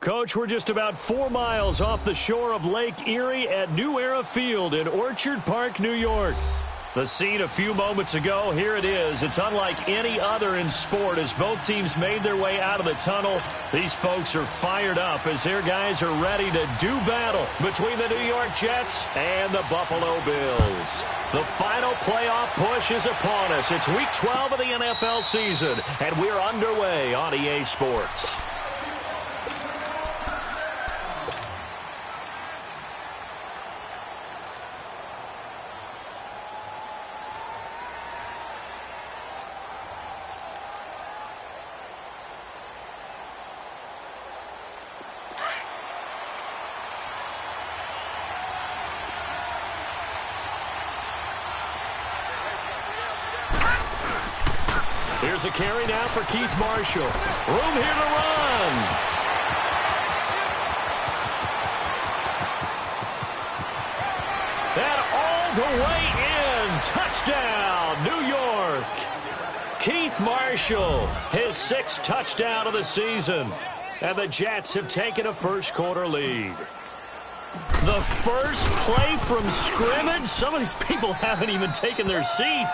Coach, we're just about 4 miles off the shore of Lake Erie at New Era Field in Orchard Park, New York. The scene a few moments ago, here it is. It's unlike any other in sport as both teams made their way out of the tunnel. These folks are fired up as their guys are ready to do battle between the New York Jets and the Buffalo Bills. The final playoff push is upon us. It's Week 12 of the NFL season, and we're underway on EA Sports. Here's a carry now for Keith Marshall. Room here to run. And all the way in. Touchdown, New York. Keith Marshall, his 6th touchdown of the season. And the Jets have taken a first-quarter lead. The first play from scrimmage? Some of these people haven't even taken their seat.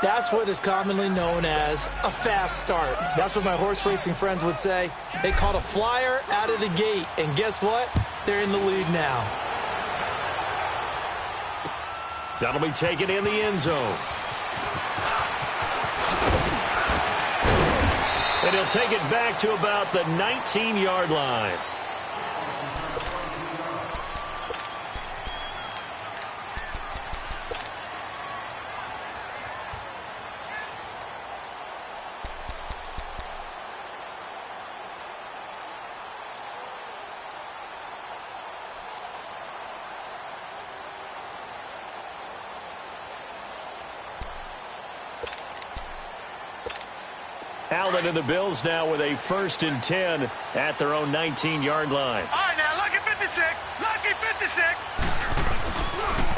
That's what is commonly known as a fast start. That's what my horse racing friends would say. They caught a flyer out of the gate, and guess what? They're in the lead now. That'll be taken in the end zone. And he'll take it back to about the 19-yard line. Allen and the Bills now with a 1st and 10 at their own 19-yard line. All right, now, lucky 56. Lucky 56.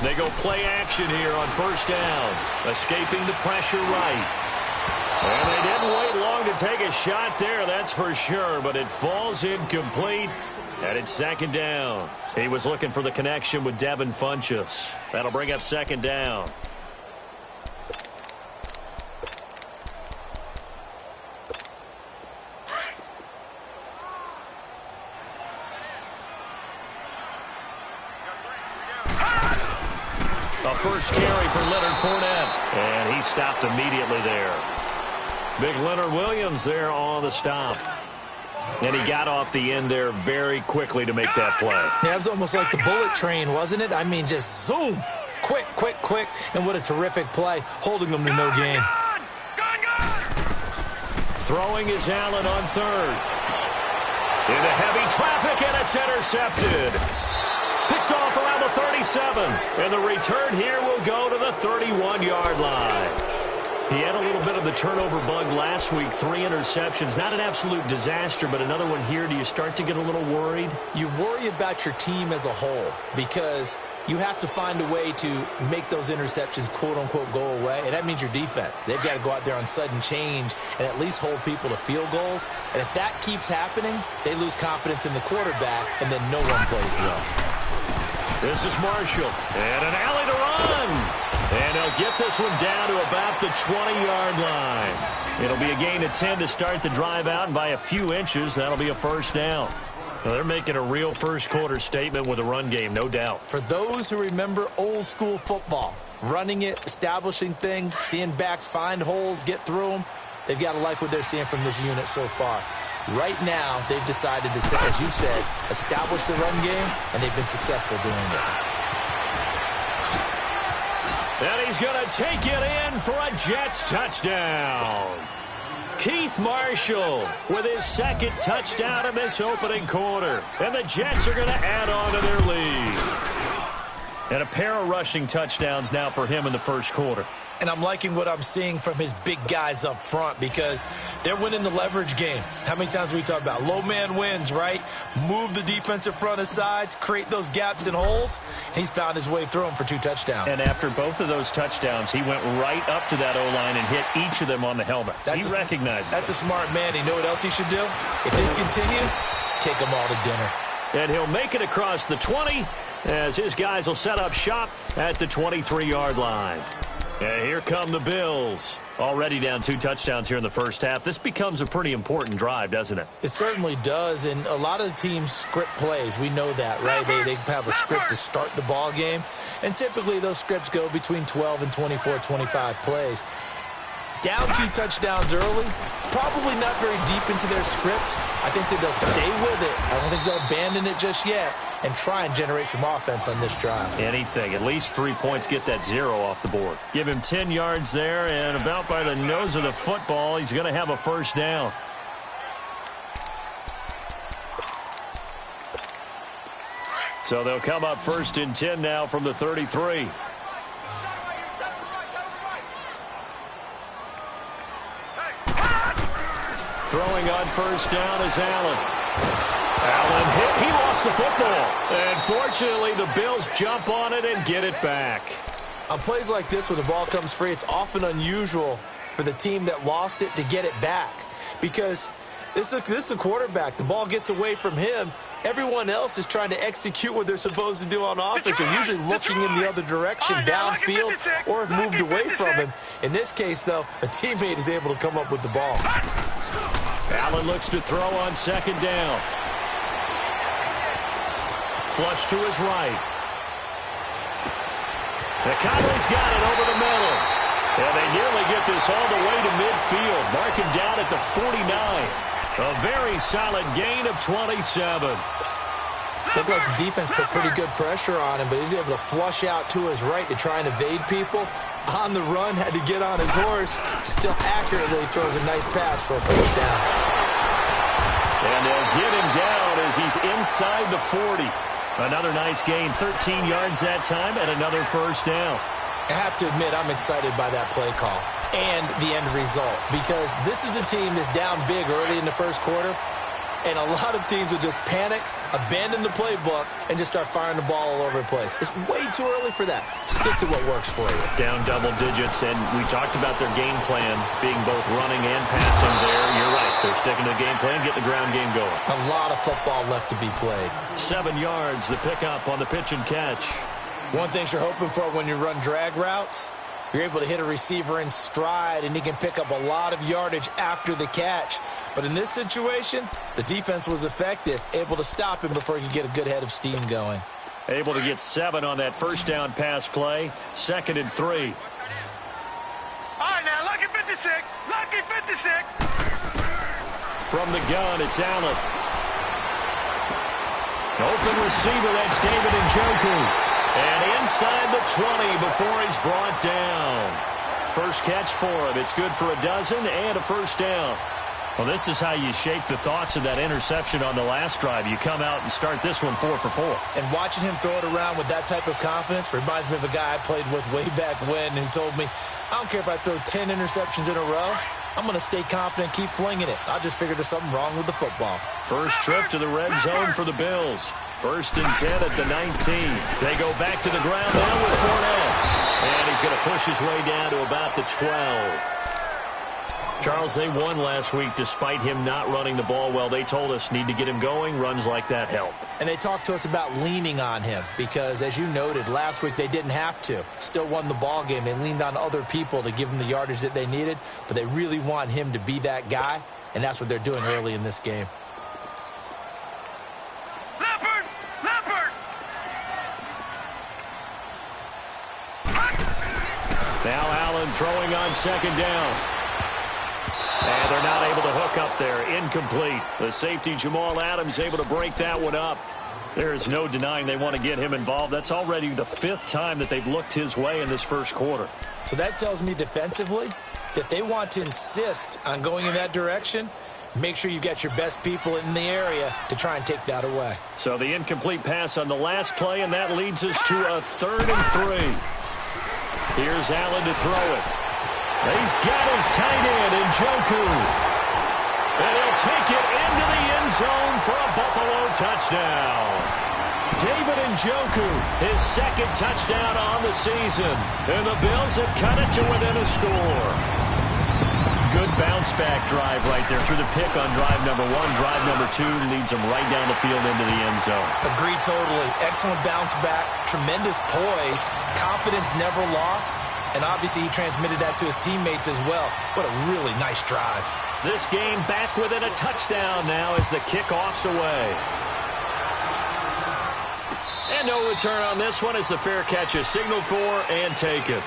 They go play action here on 1st down, escaping the pressure right. And they didn't wait long to take a shot there, that's for sure, but it falls incomplete, and it's 2nd down. He was looking for the connection with Devin Funchess. That'll bring up 2nd down. A first carry for Leonard Fournette, and he stopped immediately there. Big Leonard Williams there on the stop. And he got off the end there very quickly to make that play. Yeah, it was almost like the bullet train, wasn't it? I mean, just zoom. Quick, quick, quick. And what a terrific play, holding them to no gain. Throwing is Allen on 3rd. Into heavy traffic, and it's intercepted. Picked off around the 37, and the return here will go to the 31-yard line. He had a little bit of the turnover bug last week, 3 interceptions. Not an absolute disaster, but another one here. Do you start to get a little worried? You worry about your team as a whole because you have to find a way to make those interceptions, quote-unquote, go away, and that means your defense. They've got to go out there on sudden change and at least hold people to field goals, and if that keeps happening, they lose confidence in the quarterback, and then no one plays well. This is Marshall, and an alley to run. And they'll get this one down to about the 20-yard line. It'll be a gain of 10 to start the drive out, and by a few inches, that'll be a 1st down. Now, they're making a real first-quarter statement with a run game, no doubt. For those who remember old-school football, running it, establishing things, seeing backs find holes, get through them, they've got to like what they're seeing from this unit so far. Right now, they've decided to, as you said, establish the run game, and they've been successful doing it. And he's going to take it in for a Jets touchdown. Keith Marshall with his 2nd touchdown in this opening quarter. And the Jets are going to add on to their lead. And a pair of rushing touchdowns now for him in the first quarter. And I'm liking what I'm seeing from his big guys up front because they're winning the leverage game. How many times we talk about low man wins, right? Move the defensive front aside, create those gaps and holes. He's found his way through them for 2 touchdowns. And after both of those touchdowns, he went right up to that O-line and hit each of them on the helmet. He recognized That's a smart man. You know what else he should do? If this continues, take them all to dinner. And he'll make it across the 20 as his guys will set up shop at the 23-yard line. And here come the Bills. Already down 2 touchdowns here in the first half. This becomes a pretty important drive, doesn't it? It certainly does, and a lot of the teams script plays. We know that, right? They have a script to start the ball game, and typically those scripts go between 12 and 24, 25 plays. Down 2 touchdowns early, probably not very deep into their script. I think that they'll stay with it. I don't think they'll abandon it just yet and try and generate some offense on this drive. Anything. At least 3 points, get that 0 off the board. Give him 10 yards there, and about by the nose of the football, he's going to have a first down. So they'll come up 1st and 10 now from the 33. Throwing on first down is Allen. Allen hit. He lost the football. And fortunately, the Bills jump on it and get it back. On plays like this, when the ball comes free, it's often unusual for the team that lost it to get it back. Because this is a quarterback. The ball gets away from him. Everyone else is trying to execute what they're supposed to do on offense. They're usually looking in the other direction, downfield, or have moved away from him. In this case, though, a teammate is able to come up with the ball. Allen looks to throw on 2nd down. Flush to his right. McConnell's got it over the middle. And they nearly get this all the way to midfield. Mark him down at the 49. A very solid gain of 27. Looked like the defense put pretty good pressure on him, but he's able to flush out to his right to try and evade people. On the run, had to get on his horse. Still accurately throws a nice pass for a first down. And they'll get him down as he's inside the 40. Another nice gain, 13 yards that time, and another first down. I have to admit, I'm excited by that play call and the end result, because this is a team that's down big early in the first quarter, and a lot of teams will just panic, abandon the playbook, and just start firing the ball all over the place. It's way too early for that. Stick to what works for you. Down double digits, and we talked about their game plan being both running and passing there. You're right. They're sticking to the game plan, getting the ground game going. A lot of football left to be played. 7 yards, the pickup on the pitch and catch. One thing you're hoping for when you run drag routes, you're able to hit a receiver in stride, and he can pick up a lot of yardage after the catch. But in this situation, the defense was effective, able to stop him before he could get a good head of steam going. Able to get 7 on that first down pass play. 2nd and 3. All right, now, lucky 56. Lucky 56. From the gun, it's Allen. Open receiver, that's David Njoku. And inside the 20 before he's brought down. First catch for him. It's good for a dozen and a first down. Well, this is how you shape the thoughts of that interception on the last drive. You come out and start this one 4 for 4. And watching him throw it around with that type of confidence reminds me of a guy I played with way back when who told me, I don't care if I throw 10 interceptions in a row. I'm going to stay confident, keep flinging it. I just figured there's something wrong with the football. First trip to the red zone for the Bills. 1st and 10 at the 19. They go back to the ground now with Fournette. And he's going to push his way down to about the 12. Charles, they won last week despite him not running the ball well. They told us need to get him going. Runs like that help. And they talked to us about leaning on him because, as you noted, last week they didn't have to. Still won the ball game. They leaned on other people to give them the yardage that they needed, but they really want him to be that guy, and that's what they're doing early in this game. Now Allen throwing on 2nd down. And they're not able to hook up there. Incomplete. The safety, Jamal Adams, able to break that one up. There is no denying they want to get him involved. That's already the 5th time that they've looked his way in this first quarter. So that tells me defensively that they want to insist on going in that direction. Make sure you've got your best people in the area to try and take that away. So the incomplete pass on the last play, and that leads us to a 3rd and 3. Here's Allen to throw it. He's got his tight end, Njoku. And he'll take it into the end zone for a Buffalo touchdown. David Njoku, his 2nd touchdown on the season. And the Bills have cut it to within a score. good bounce-back drive right there through the pick on drive number 1. Drive number 2 leads them right down the field into the end zone. Agree totally. Excellent bounce back, tremendous poise, confidence never lost, and obviously he transmitted that to his teammates as well. What a really nice drive. This game back within a touchdown now as the kickoff's away. And no return on this one as the fair catch is signaled for and taken.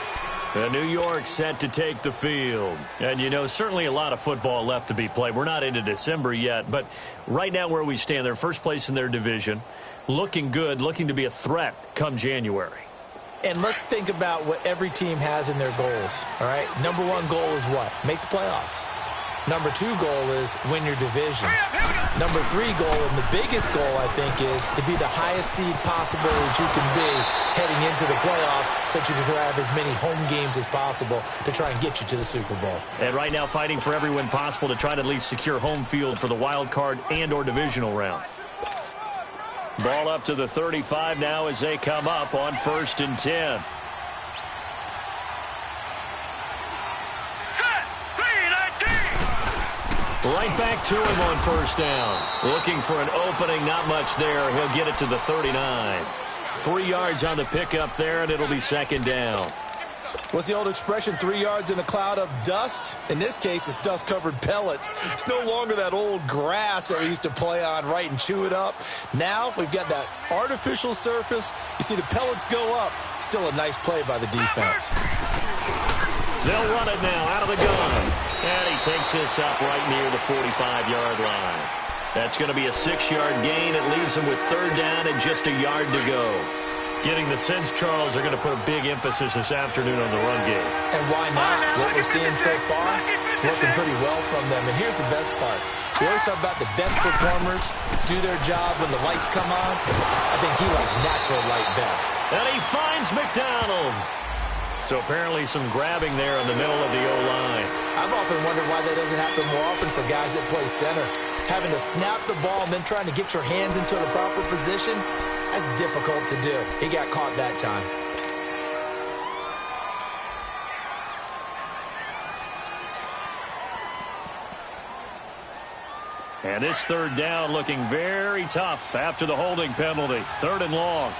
And New York set to take the field. And, you know, certainly a lot of football left to be played. We're not into December yet, but right now where we stand, they're first place in their division, looking good, looking to be a threat come January. And let's think about what every team has in their goals, all right? Number 1 goal is what? Make the playoffs. Number 2 goal is win your division. Number 3 goal, and the biggest goal, I think, is to be the highest seed possible that you can be heading into the playoffs so that you can have as many home games as possible to try and get you to the Super Bowl. And right now fighting for every win possible to try to at least secure home field for the wild card and or divisional round. Ball up to the 35 now as they come up on 1st and 10. Right back to him on 1st down. Looking for an opening, not much there. He'll get it to the 39. 3 yards on the pickup there, and it'll be 2nd down. What's the old expression, 3 yards in a cloud of dust? In this case, it's dust-covered pellets. It's no longer that old grass that we used to play on, right, and chew it up. Now we've got that artificial surface. You see the pellets go up. Still a nice play by the defense. They'll run it now out of the gun. And he takes this up right near the 45-yard line. That's going to be a 6-yard gain. It leaves him with 3rd down and just a yard to go. Getting the sense, Charles, they're going to put a big emphasis this afternoon on the run game. And why not? What we're seeing so far, working pretty well from them. And here's the best part. We always talk about the best performers do their job when the lights come on. I think he likes natural light best. And he finds McDonald. So apparently some grabbing there in the middle of the O-line. I've often wondered why that doesn't happen more often for guys that play center. Having to snap the ball and then trying to get your hands into the proper position, that's difficult to do. He got caught that time. And this 3rd down looking very tough after the holding penalty. 3rd and long. All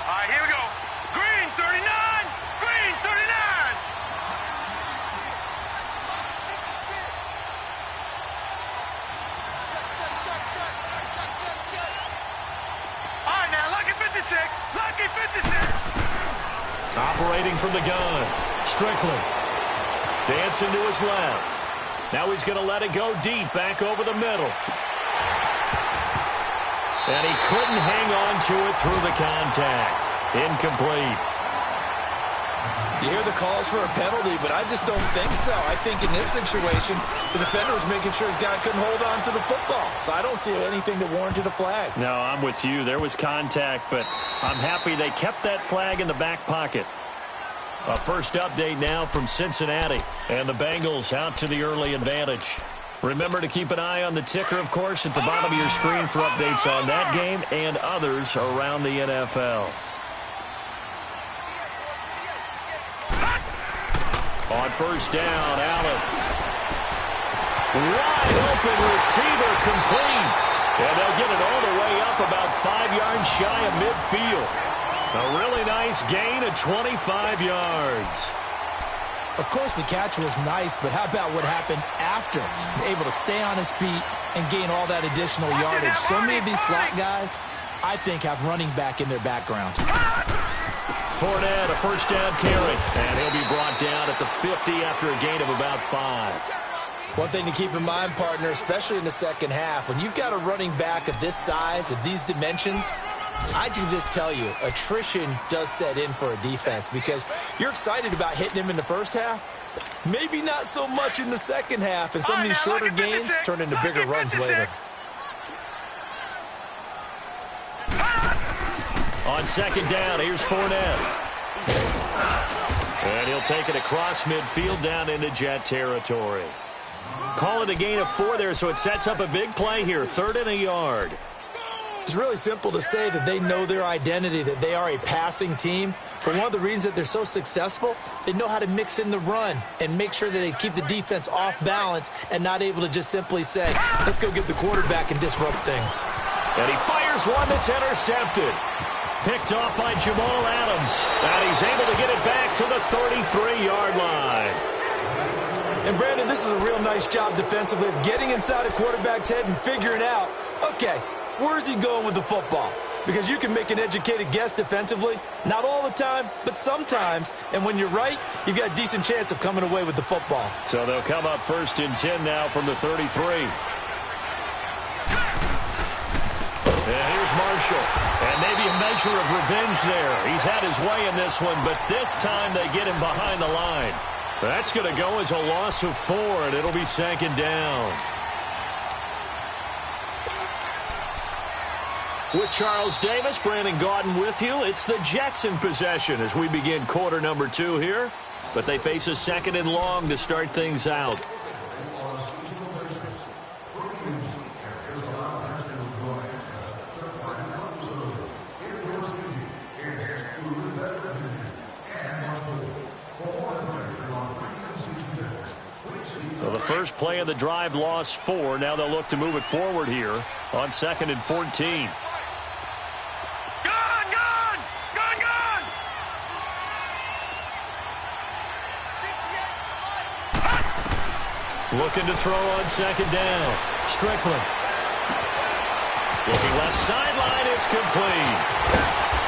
right, here we go. Green 39. Green 39. All right, now, lucky 56. Lucky 56. Operating from the gun. Strickland. Dancing to his left. Now he's going to let it go deep back over the middle. And he couldn't hang on to it through the contact. Incomplete. You hear the calls for a penalty, but I just don't think so. I think in this situation, the defender was making sure his guy couldn't hold on to the football. So I don't see anything that warranted a flag. No, I'm with you. There was contact, but I'm happy they kept that flag in the back pocket. A first update now from Cincinnati, and the Bengals out to the early advantage. Remember to keep an eye on the ticker, of course, at the bottom of your screen for updates on that game and others around the NFL. On 1st down, Allen. Wide open receiver complete. And they'll get it all the way up about 5 yards shy of midfield. A really nice gain of 25 yards. Of course, the catch was nice, but how about what happened after? Able to stay on his feet and gain all that additional yardage. So many of these slot guys, I think, have running back in their background. Fournette, a 1st down carry. And he'll be brought down at the 50 after a gain of about 5. One thing to keep in mind, partner, especially in the second half, when you've got a running back of this size, of these dimensions, I can just tell you, attrition does set in for a defense because you're excited about hitting him in the first half. Maybe not so much in the second half, and some of these shorter gains turn into bigger runs later. On 2nd down, here's Fournette. And he'll take it across midfield down into Jet territory. Call it a gain of 4 there, so it sets up a big play here. 3rd and a yard. It's really simple to say that they know their identity, that they are a passing team. But one of the reasons that they're so successful, they know how to mix in the run and make sure that they keep the defense off balance and not able to just simply say, let's go get the quarterback and disrupt things. And he fires one that's intercepted. Picked off by Jamal Adams. And he's able to get it back to the 33-yard line. And, Brandon, this is a real nice job defensively of getting inside a quarterback's head and figuring out, okay, where's he going with the football? Because you can make an educated guess defensively. Not all the time, but sometimes. And when you're right, you've got a decent chance of coming away with the football. So they'll come up 1st and 10 now from the 33. And here's Marshall. And maybe a measure of revenge there. He's had his way in this one, but this time they get him behind the line. That's going to go as a loss of 4, and it'll be 2nd down. With Charles Davis, Brandon Gaudin with you. It's the Jets in possession as we begin quarter number 2 here. But they face a 2nd and long to start things out. So the first play of the drive lost 4. Now they'll look to move it forward here on 2nd and 14. Looking to throw on 2nd down. Strickland. Looking left sideline. It's complete.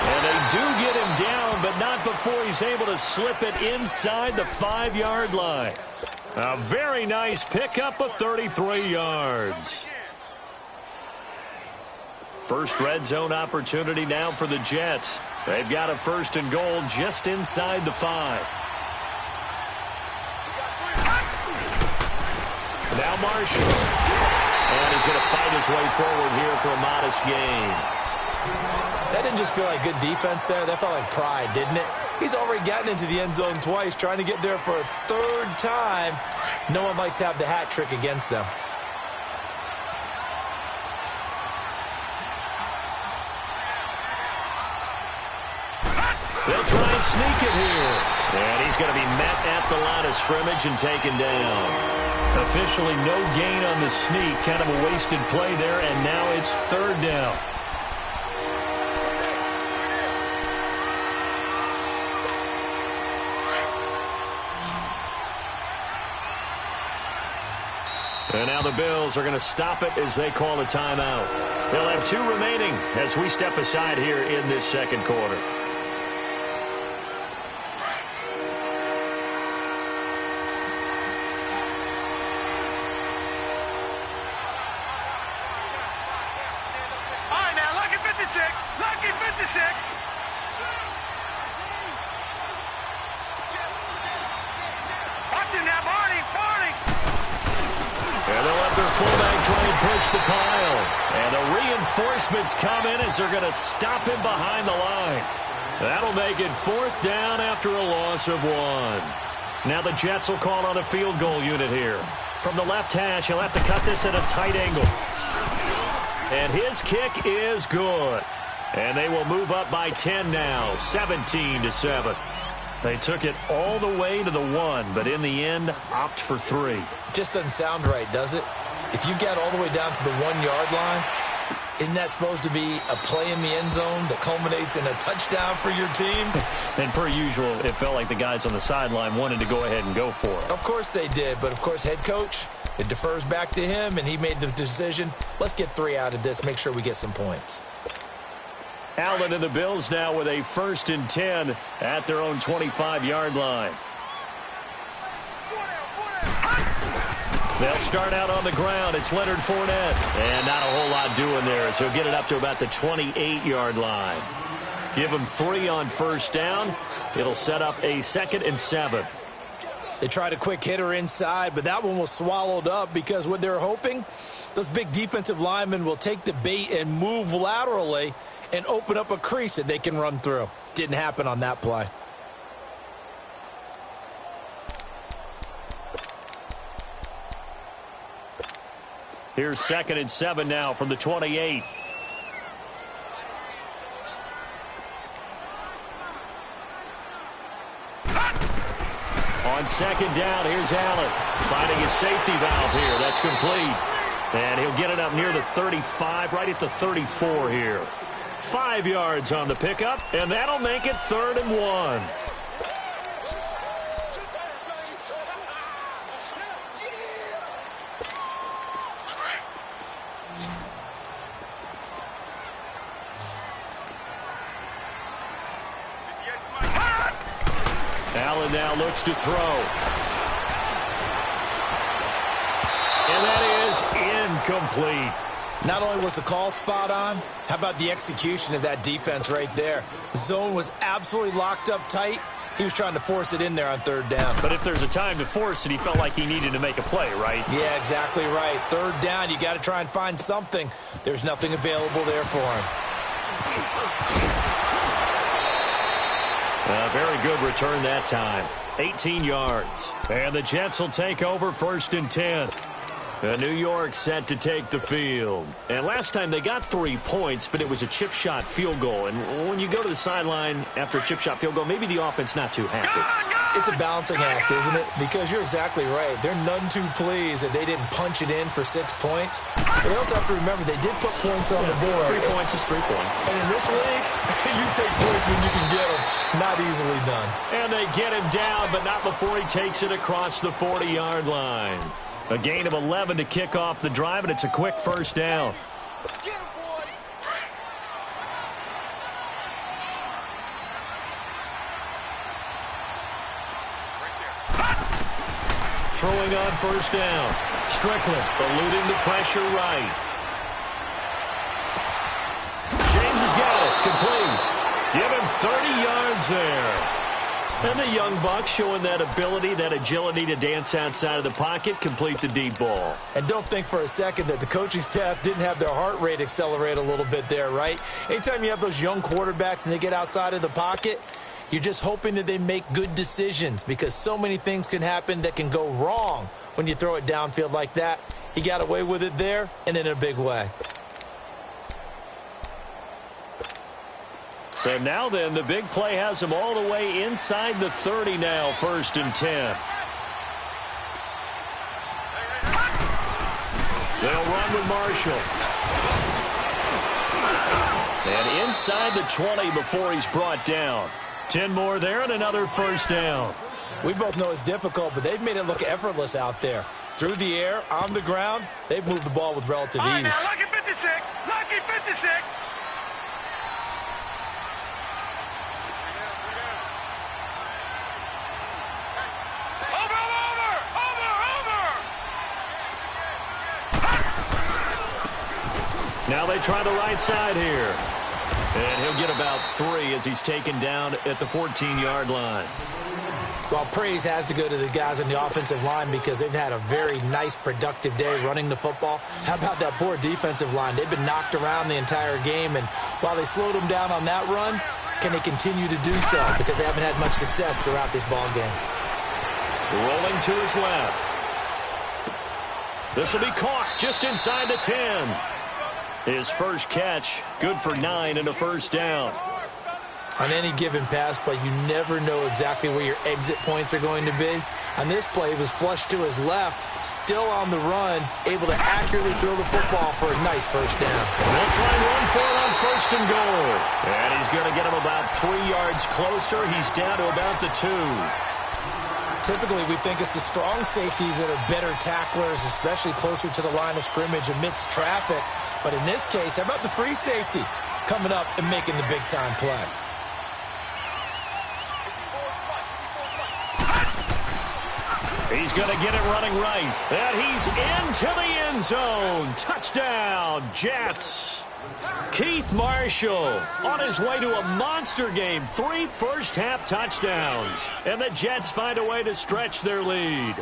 And they do get him down, but not before he's able to slip it inside the 5-yard line. A very nice pickup of 33 yards. First red zone opportunity now for the Jets. They've got a 1st and goal just inside the 5. Now Marshall. And he's going to fight his way forward here for a modest gain. That didn't just feel like good defense there. That felt like pride, didn't it? He's already gotten into the end zone twice, trying to get there for a 3rd time. No one likes to have the hat trick against them. They'll try and sneak it here. And he's going to be met at the line of scrimmage and taken down. Officially no gain on the sneak. Kind of a wasted play there, and now it's 3rd down. And now the Bills are going to stop it as they call a timeout. They'll have 2 remaining as we step aside here in this 2nd quarter. Lucky 56. Watch it now, Barney. And they'll let their fullback try and push the pile. And the reinforcements come in as they're going to stop him behind the line. That'll make it 4th down after a loss of 1. Now the Jets will call on a field goal unit here. From the left hash, he'll have to cut this at a tight angle. And his kick is good. And they will move up by 10 now, 17-7. They took it all the way to the 1, but in the end, opt for 3. Just doesn't sound right, does it? If you get all the way down to the 1-yard line, isn't that supposed to be a play in the end zone that culminates in a touchdown for your team? And per usual, it felt like the guys on the sideline wanted to go ahead and go for it. Of course they did, but of course head coach, it defers back to him, and he made the decision, let's get 3 out of this, make sure we get some points. Allen and the Bills now with a 1st and 10 at their own 25-yard line. They'll start out on the ground. It's Leonard Fournette. And not a whole lot doing there, so he'll get it up to about the 28-yard line. Give him 3 on 1st down. It'll set up a 2nd and 7. They tried a quick hitter inside, but that one was swallowed up because what they're hoping, those big defensive linemen will take the bait and move laterally and open up a crease that they can run through. Didn't happen on that play. Here's 2nd and 7 now from the 28. On second down, here's Allen. Finding his safety valve here. That's complete. And he'll get it up near the 35, right at the 34 here. 5 yards on the pickup, and that'll make it 3rd and 1. Allen now looks to throw. And that is incomplete. Not only was the call spot on, how about the execution of that defense right there? The zone was absolutely locked up tight. He was trying to force it in there on 3rd down. But if there's a time to force it, he felt like he needed to make a play, right? Yeah, exactly right. 3rd down, you got to try and find something. There's nothing available there for him. A very good return that time. 18 yards. And the Jets will take over 1st and 10. New York set to take the field. And last time they got 3 points, but it was a chip shot field goal. And when you go to the sideline after a chip shot field goal, maybe the offense not too happy. It's a balancing act, isn't it? Because you're exactly right. They're none too pleased that they didn't punch it in for 6 points. But they also have to remember they did put points on the board. 3 points is 3 points. And in this league, you take points when you can get them. Not easily done. And they get him down, but not before he takes it across the 40-yard line. A gain of 11 to kick off the drive, and it's a quick 1st down. Get him, boy. Throwing on 1st down. Strickland eluding the pressure right. James has got it. Complete. Give him 30 yards there. And the young buck showing that ability, that agility to dance outside of the pocket, complete the deep ball. And don't think for a second that the coaching staff didn't have their heart rate accelerate a little bit there, right? Anytime you have those young quarterbacks and they get outside of the pocket, you're just hoping that they make good decisions because so many things can happen that can go wrong when you throw it downfield like that. He got away with it there and in a big way. So now then, the big play has him all the way inside the 30 now, 1st and 10. They'll run with Marshall. And inside the 20 before he's brought down. 10 more there and another 1st down. We both know it's difficult, but they've made it look effortless out there. Through the air, on the ground, they've moved the ball with relative ease. Now, lucky 56. Lucky 56. Now they try the right side here. And he'll get about 3 as he's taken down at the 14-yard line. Well, praise has to go to the guys on the offensive line because they've had a very nice, productive day running the football. How about that poor defensive line? They've been knocked around the entire game, and while they slowed them down on that run, can they continue to do so? Because they haven't had much success throughout this ball game. Rolling to his left. This will be caught just inside the 10. His first catch, good for 9 and a 1st down. On any given pass play, you never know exactly where your exit points are going to be. On this play, he was flushed to his left, still on the run, able to accurately throw the football for a nice 1st down. They'll try and run for it on 1st and goal. And he's going to get him about 3 yards closer. He's down to about the 2. Typically, we think it's the strong safeties that are better tacklers, especially closer to the line of scrimmage amidst traffic. But in this case, how about the free safety coming up and making the big-time play? He's going to get it running right. And he's into the end zone. Touchdown, Jets. Keith Marshall on his way to a monster game. 3 first-half touchdowns. And the Jets find a way to stretch their lead.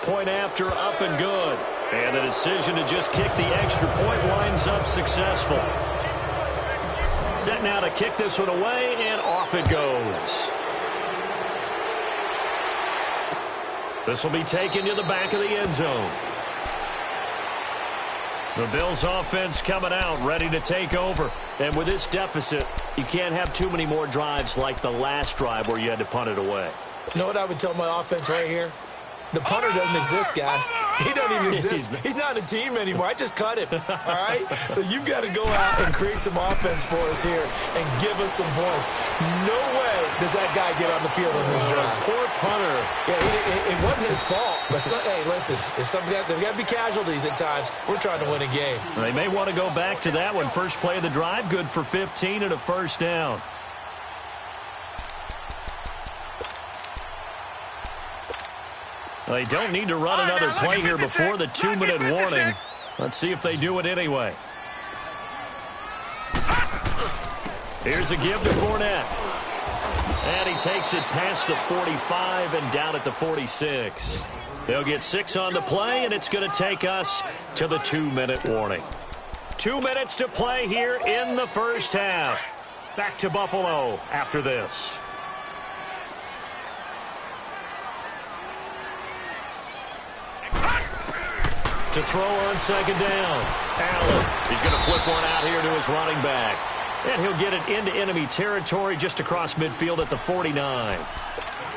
Point after, up and good. And the decision to just kick the extra point winds up successful. Set now to kick this one away, and off it goes. This will be taken to the back of the end zone. The Bills offense coming out, ready to take over. And with this deficit, you can't have too many more drives like the last drive where you had to punt it away. You know what I would tell my offense right here? The punter doesn't exist, guys. He doesn't even exist. He's not a team anymore. I just cut him, all right? So you've got to go out and create some offense for us here and give us some points. No way does that guy get on the field on this drive. Poor punter. Yeah, it wasn't his fault. But, hey, listen, there's got to be casualties at times. We're trying to win a game. They may want to go back to that one. First play of the drive, good for 15 and a first down. They don't need to run another play here before the 2-minute warning. Let's see if they do it anyway. Here's a give to Fournette. And he takes it past the 45 and down at the 46. They'll get 6 on the play, and it's going to take us to the 2-minute warning. 2 minutes to play here in the first half. Back to Buffalo after this. To throw on second down. Allen. He's going to flip one out here to his running back. And he'll get it into enemy territory just across midfield at the 49.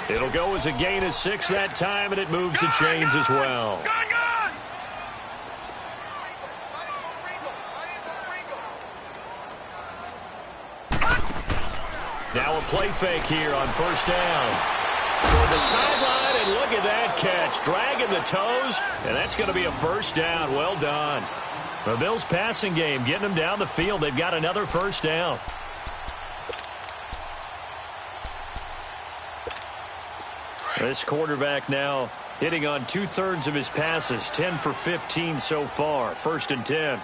It'll go as a gain of 6 that time, and it moves the chains as well. Now a play fake here on first down. Toward the sideline, and look at that catch. Dragging the toes, and that's going to be a first down. Well done. The Bills' passing game, getting them down the field. They've got another first down. This quarterback now hitting on 2/3 of his passes. 10 for 15 so far. First and 10.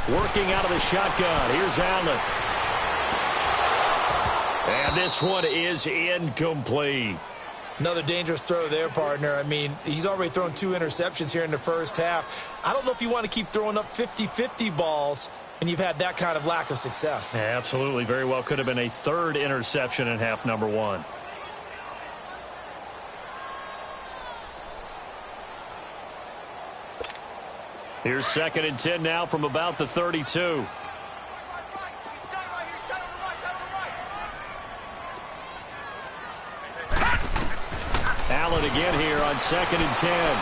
Working out of the shotgun. Here's Allen. And this one is incomplete. Another dangerous throw there, partner. I mean, he's already thrown 2 interceptions here in the first half. I don't know if you want to keep throwing up 50-50 balls and you've had that kind of lack of success. Yeah, absolutely. Very well could have been a 3rd interception in half number 1. Here's 2nd and 10 now from about the 32. Allen again here on 2nd and 10.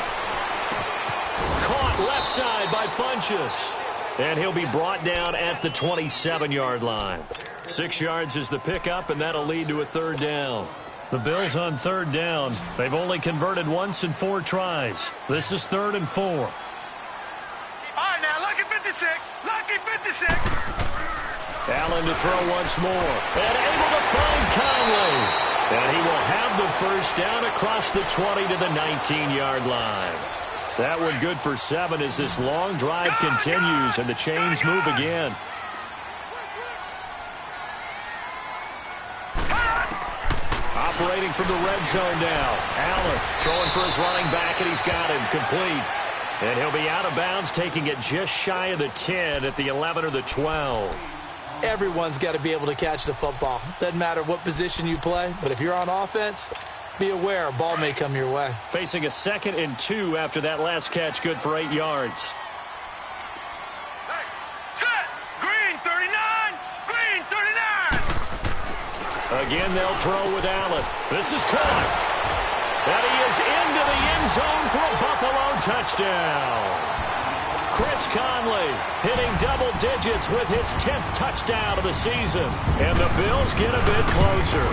Caught left side by Funchess. And he'll be brought down at the 27-yard line. 6 yards is the pickup, and that'll lead to a 3rd down. The Bills on 3rd down. They've only converted once in 4 tries. This is 3rd and 4. All right, now, lucky 56. Lucky 56. Allen to throw once more. And able to find Conley. And he will have the first down across the 20 to the 19-yard line. That one good for 7 as this long drive continues and the chains move again. Operating from the red zone now. Allen throwing for his running back, and he's got him complete. And he'll be out of bounds, taking it just shy of the 10 at the 11 or the 12. Everyone's got to be able to catch the football. Doesn't matter what position you play, but if you're on offense, be aware a ball may come your way. Facing a 2nd and 2 after that last catch, good for 8 yards. Hey, set! Green 39! Green 39! Again, they'll throw with Allen. This is caught. And he is into the end zone for a Buffalo touchdown. Chris Conley hitting double digits with his 10th touchdown of the season. And the Bills get a bit closer.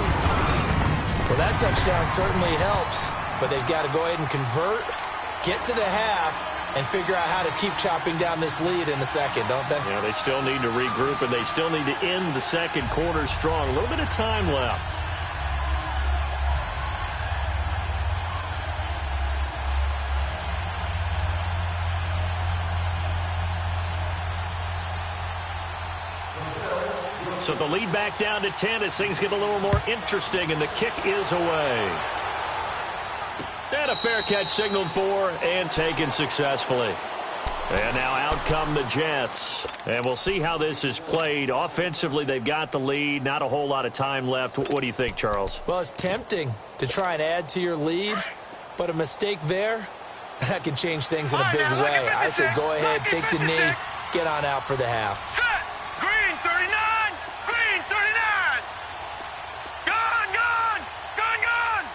Well, that touchdown certainly helps, but they've got to go ahead and convert, get to the half, and figure out how to keep chopping down this lead in the second, don't they? Yeah, they still need to regroup, and they still need to end the second quarter strong. A little bit of time left. So the lead back down to 10 as things get a little more interesting, and the kick is away. And a fair catch signaled for and taken successfully. And now out come the Jets. And we'll see how this is played. Offensively, they've got the lead. Not a whole lot of time left. What do you think, Charles? Well, it's tempting to try and add to your lead, but a mistake there That can change things in a big way. I say go ahead, take the knee, get on out for the half. Set. Green 39. Green 39. Gone, gone. Gone, gone.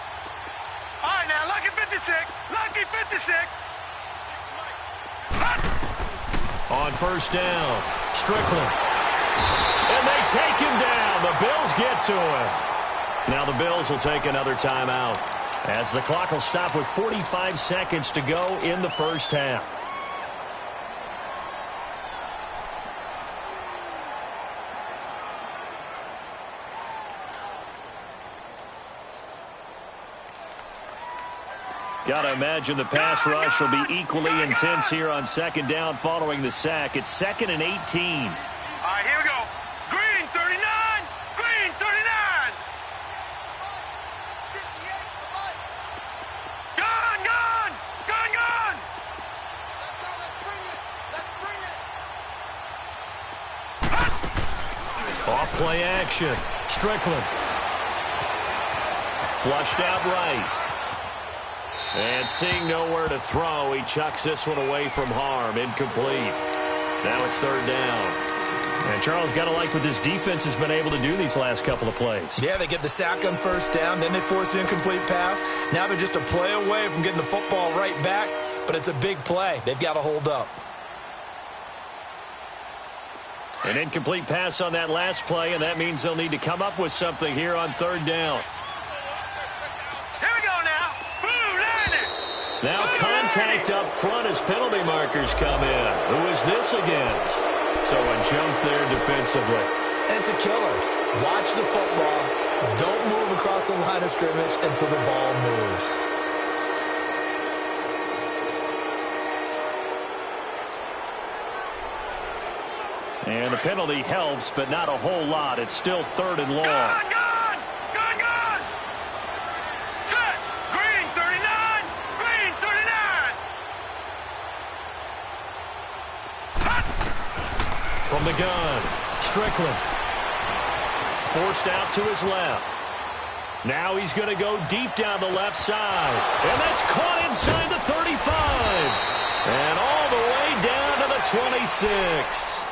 All right, now, lucky 56. Lucky 56. On first down, Strickland. And they take him down. The Bills get to him. Now the Bills will take another timeout, as the clock will stop with 45 seconds to go in the first half. Got to imagine the pass rush will be equally intense here on second down following the sack. It's 2nd and 18. All right, here we go. Green 39. Green 39. Gone, gone. Gone, gone. Let's go. Let's bring it. Let's bring it. Off play action. Strickland. Flushed out right. And seeing nowhere to throw, he chucks this one away from harm. Incomplete. Now it's 3rd down. And Charles, got to like what this defense has been able to do these last couple of plays. Yeah, they get the sack on first down, then they force the incomplete pass. Now they're just a play away from getting the football right back, but it's a big play. They've got to hold up. An incomplete pass on that last play, and that means they'll need to come up with something here on 3rd down. Now contact up front as penalty markers come in. Who is this against? So a jump there defensively. And it's a killer. Watch the football. Don't move across the line of scrimmage until the ball moves. And the penalty helps, but not a whole lot. It's still 3rd and long. Gone, gone. Gone, gone. Set. Green 39. Green 39. Hot. From the gun, Strickland. Forced out to his left. Now he's going to go deep down the left side. And that's caught inside the 35. And all the way down to the 26.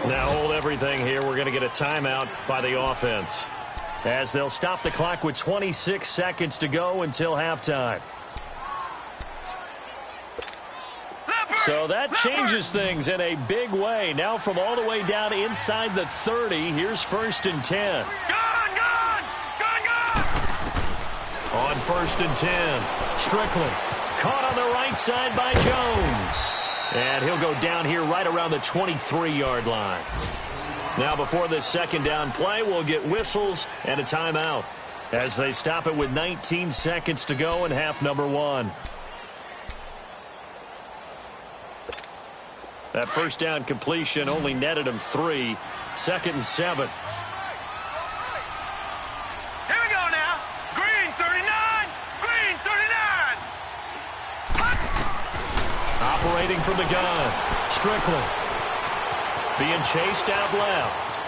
Now hold everything here. We're going to get a timeout by the offense, as they'll stop the clock with 26 seconds to go until halftime. So that changes things in a big way. Now from all the way down inside the 30, here's 1st and 10. Gone, gone. Gone, gone. On 1st and 10, Strickland caught on the right side by Jones. And he'll go down here right around the 23-yard line. Now before this 2nd down play, we'll get whistles and a timeout, as they stop it with 19 seconds to go in half number 1. That 1st down completion only netted him 3. 2nd and 7. Here we go now. Green 39. Green 39. Operating from the gun, Strickland. Being chased out left.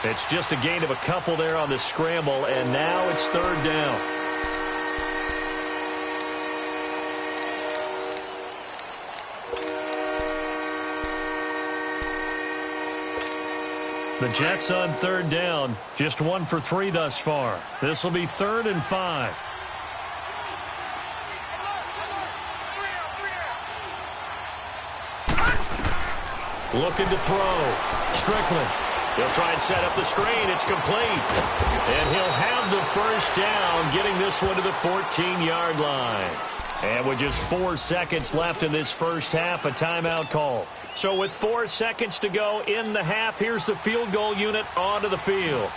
It's just a gain of a couple there on the scramble, and now it's 3rd down. The Jets on 3rd down, just 1 for 3 thus far. This will be 3rd and 5. Looking to throw. Strickland. He'll try and set up the screen. It's complete. And he'll have the 1st down, getting this one to the 14-yard line. And with just 4 seconds left in this first half, a timeout call. So with 4 seconds to go in the half, here's the field goal unit onto the field.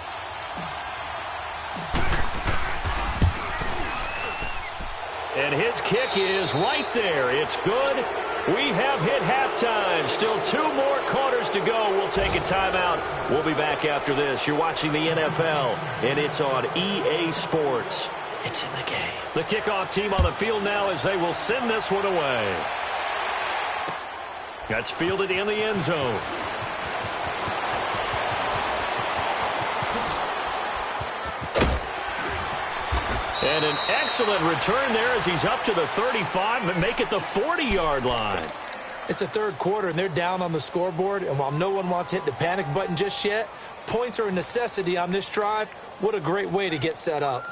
And his kick is right there. It's good. We have hit halftime. Still 2 more quarters to go. We'll take a timeout. We'll be back after this. You're watching the NFL, and it's on EA Sports. It's in the game. The kickoff team on the field now as they will send this one away. That's fielded in the end zone. And an excellent return there as he's up to the 35 and make it the 40-yard line. It's the third quarter, and they're down on the scoreboard. And while no one wants to hit the panic button just yet, points are a necessity on this drive. What a great way to get set up.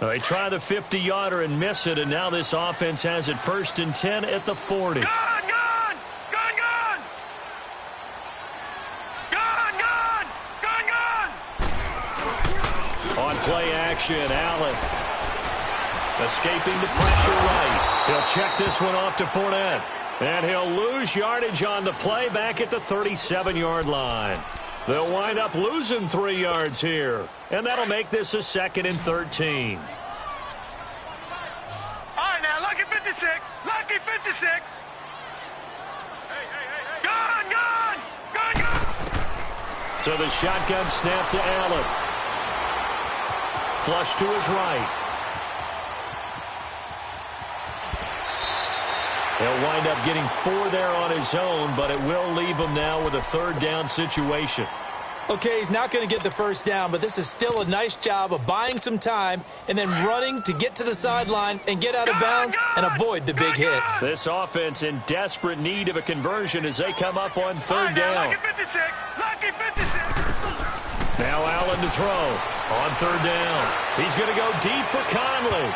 They try the 50-yarder and miss it, and now this offense has it 1st and 10 at the 40. Gone! Gone! Gone! Gone! Gone! Gone! Gone! Gone! On play action, Allen. Escaping the pressure right. He'll check this one off to Fournette. And he'll lose yardage on the play back at the 37-yard line. They'll wind up losing 3 yards here. And that'll make this a 2nd and 13. All right, now, lucky 56. Lucky 56. Hey, hey, hey, hey. Gone! Gone! Gone! Gone! So the shotgun snap to Allen. Flush to his right. He'll wind up getting 4 there on his own, but it will leave him now with a 3rd down situation. Okay, he's not going to get the 1st down, but this is still a nice job of buying some time and then running to get to the sideline and get out of bounds and avoid the big hit. This offense in desperate need of a conversion as they come up on 3rd down. Lucky 56. Lucky 56. Now Allen to throw on 3rd down. He's going to go deep for Conley.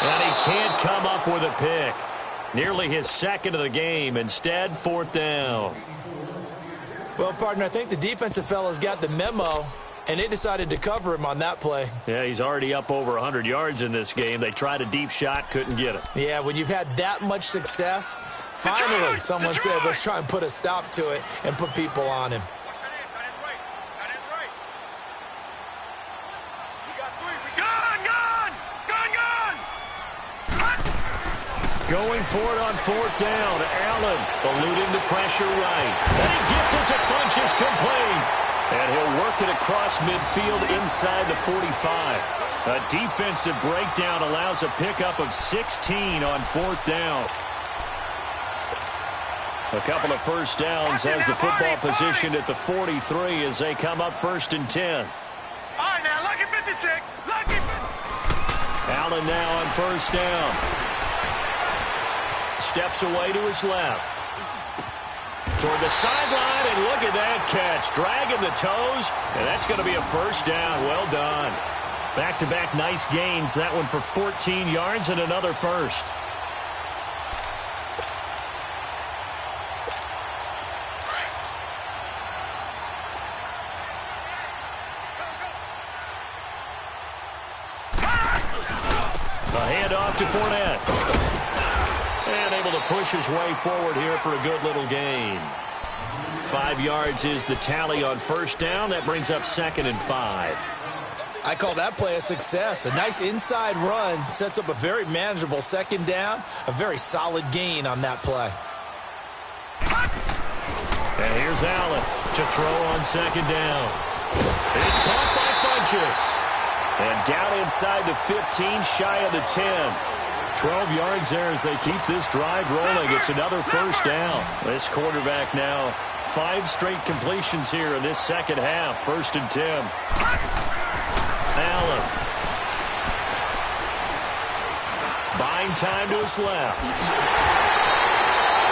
And he can't come up with a pick. Nearly his 2nd of the game. Instead, 4th down. Well, partner, I think the defensive fellas got the memo, and they decided to cover him on that play. Yeah, he's already up over 100 yards in this game. They tried a deep shot, couldn't get it. Yeah, when you've had that much success, finally someone said, let's try and put a stop to it and put people on him. Going for it on 4th down. Allen eluding the pressure right. And he gets it to Funchess complete. And he'll work it across midfield inside the 45. A defensive breakdown allows a pickup of 16 on 4th down. A couple of 1st downs has the football position at the 43 as they come up 1st and 10. All right, now, lucky 56. Lucky 56. Allen now on 1st down. Steps away to his left. Toward the sideline, and look at that catch. Dragging the toes, and that's going to be a 1st down. Well done. Back-to-back nice gains. That one for 14 yards and another 1st. A handoff to Fournette. And able to push his way forward here for a good little gain. 5 yards is the tally on 1st down. That brings up 2nd and 5. I call that play a success. A nice inside run sets up a very manageable 2nd down. A very solid gain on that play. And here's Allen to throw on 2nd down. It's caught by Funchess. And down inside the 15, shy of the 10. 12 yards there as they keep this drive rolling. It's another 1st down. This quarterback now 5 straight completions here in this 2nd half. 1st and 10. Allen. Buying time to his left.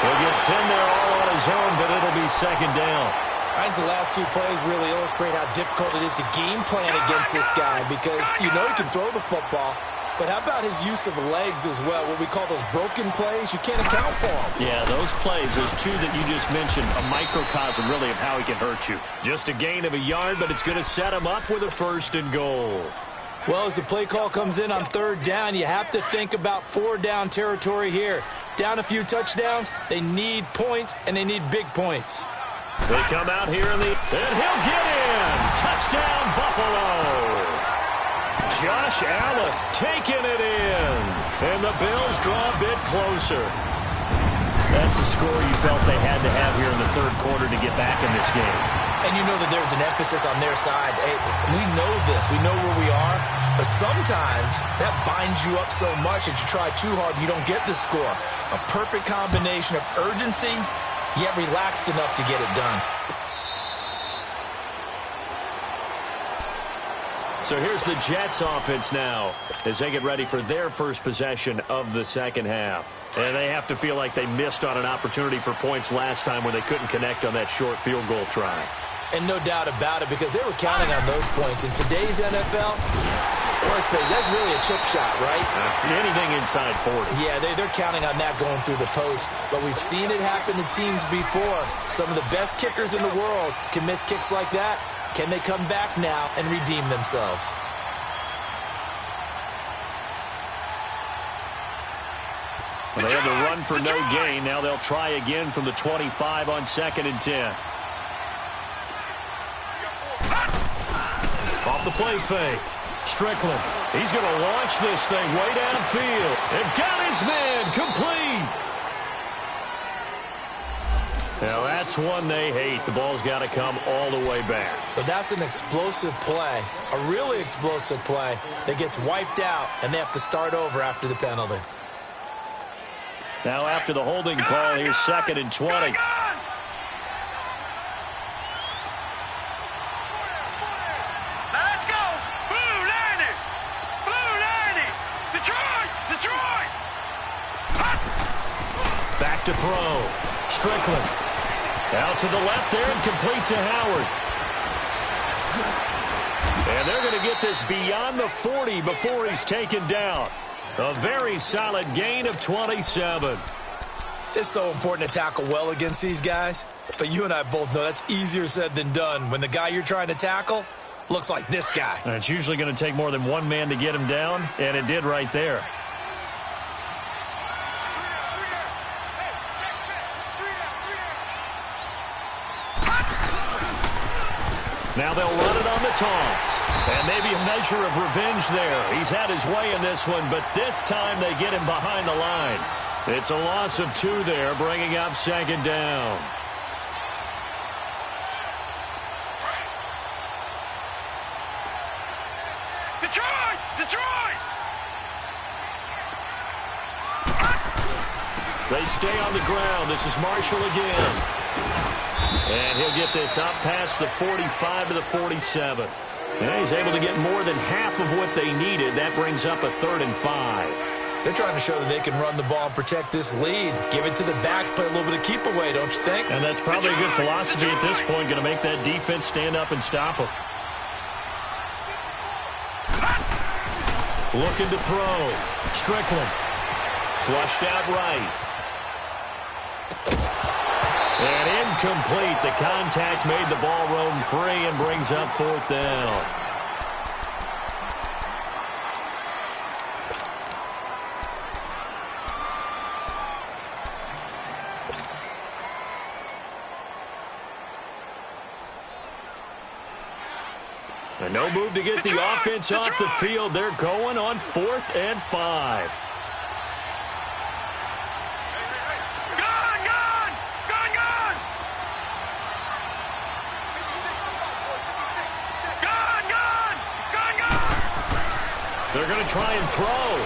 He'll get 10 there all on his own, but it'll be 2nd down. I think the last 2 plays really illustrate how difficult it is to game plan against this guy because you know he can throw the football. But how about his use of legs as well, what we call those broken plays? You can't account for them. Yeah, those plays, those 2 that you just mentioned, a microcosm really of how he can hurt you. Just a gain of a yard, but it's going to set him up with a 1st and goal. Well, as the play call comes in on 3rd down, you have to think about 4-down territory here. Down a few touchdowns, they need points, and they need big points. They come out here and he'll get in. Touchdown, Buffalo. Josh Allen taking it in. And the Bills draw a bit closer. That's the score you felt they had to have here in the 3rd quarter to get back in this game. And you know that there's an emphasis on their side. Hey, we know this. We know where we are. But sometimes that binds you up so much that you try too hard, you don't get the score. A perfect combination of urgency, yet relaxed enough to get it done. So here's the Jets offense now as they get ready for their first possession of the second half. And they have to feel like they missed on an opportunity for points last time when they couldn't connect on that short field goal try. And no doubt about it, because they were counting on those points. In today's NFL, let's face it, that's really a chip shot, right? That's anything inside 40. Yeah, they're counting on that going through the post. But we've seen it happen to teams before. Some of the best kickers in the world can miss kicks like that. Can they come back now and redeem themselves? Well, they had the run for no gain. Now they'll try again from the 25 on 2nd and 10. Off the play fake. Strickland. He's going to launch this thing way downfield. And got his man complete. Now that's one they hate. The ball's got to come all the way back. So that's an explosive play, a really explosive play that gets wiped out, and they have to start over after the penalty. Now after the holding call, here's 2nd and 20. Back to throw. Strickland. Out to the left there and complete to Howard. And they're going to get this beyond the 40 before he's taken down. A very solid gain of 27. It's so important to tackle well against these guys. But you and I both know that's easier said than done when the guy you're trying to tackle looks like this guy. And it's usually going to take more than one man to get him down, and it did right there. Now they'll run it on the toss. And maybe a measure of revenge there. He's had his way in this one, but this time they get him behind the line. It's a loss of 2 there, bringing up 2nd down. Detroit! Detroit! They stay on the ground. This is Marshall again. And he'll get this up past the 45 to the 47. And he's able to get more than half of what they needed. That brings up a 3rd and 5. They're trying to show that they can run the ball and protect this lead. Give it to the backs, play a little bit of keep away, don't you think? And that's probably a good philosophy at this point, going to make that defense stand up and stop them. Looking to throw. Strickland. Flushed out right. And incomplete. The contact made the ball roam free and brings up 4th down. And no move to get the offense off the field. They're going on 4th and 5. They're going to try and throw.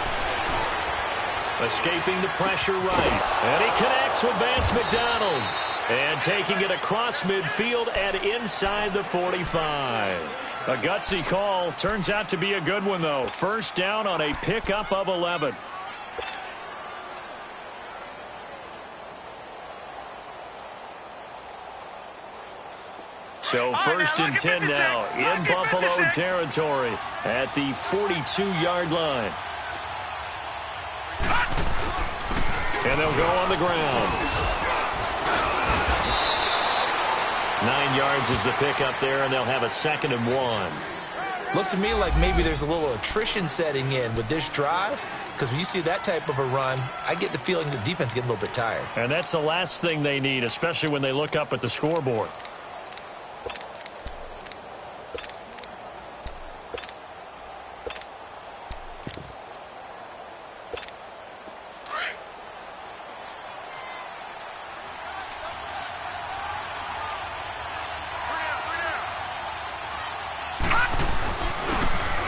Escaping the pressure right. And he connects with Vance McDonald. And taking it across midfield and inside the 45. A gutsy call. Turns out to be a good one, though. 1st down on a pickup of 11. So 1st and 10 now in Buffalo territory at the 42-yard line. And they'll go on the ground. 9 yards is the pickup there, and they'll have a 2nd and 1. Looks to me like maybe there's a little attrition setting in with this drive, because when you see that type of a run, I get the feeling the defense is getting a little bit tired. And that's the last thing they need, especially when they look up at the scoreboard.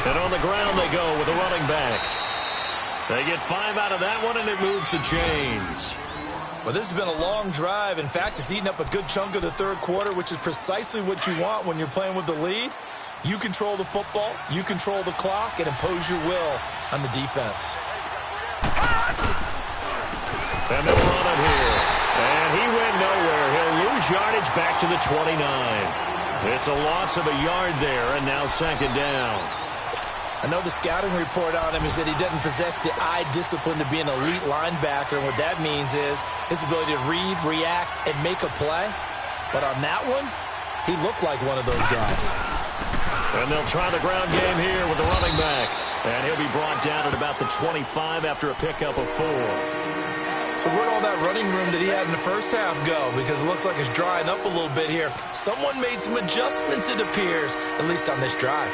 And on the ground they go with a running back. They get 5 out of that one, and it moves to James. Well, this has been a long drive. In fact, it's eaten up a good chunk of the 3rd quarter, which is precisely what you want when you're playing with the lead. You control the football, you control the clock, and impose your will on the defense. And they'll run him here. And he went nowhere. He'll lose yardage back to the 29. It's a loss of a yard there, and now second down. I know the scouting report on him is that he doesn't possess the eye discipline to be an elite linebacker, and what that means is his ability to read, react, and make a play. But on that one, he looked like one of those guys. And they'll try the ground game here with the running back. And he'll be brought down at about the 25 after a pickup of 4. So where'd all that running room that he had in the first half go? Because it looks like it's drying up a little bit here. Someone made some adjustments, it appears, at least on this drive.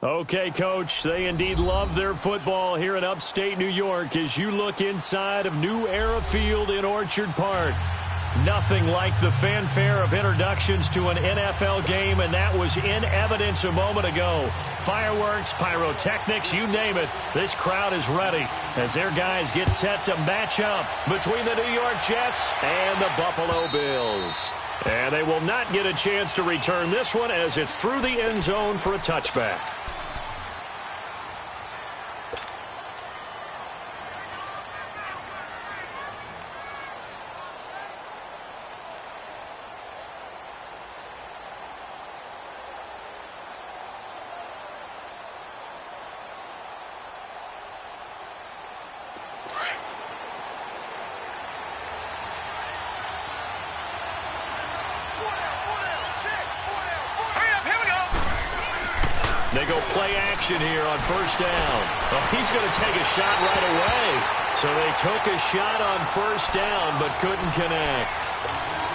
Okay, Coach, they indeed love their football here in upstate New York as you look inside of New Era Field in Orchard Park. Nothing like the fanfare of introductions to an NFL game, and that was in evidence a moment ago. Fireworks, pyrotechnics, you name it, this crowd is ready as their guys get set to match up between the New York Jets and the Buffalo Bills. And they will not get a chance to return this one as it's through the end zone for a touchback. They go play action here on first down. Oh, he's going to take a shot right away. So they took a shot on first down but couldn't connect.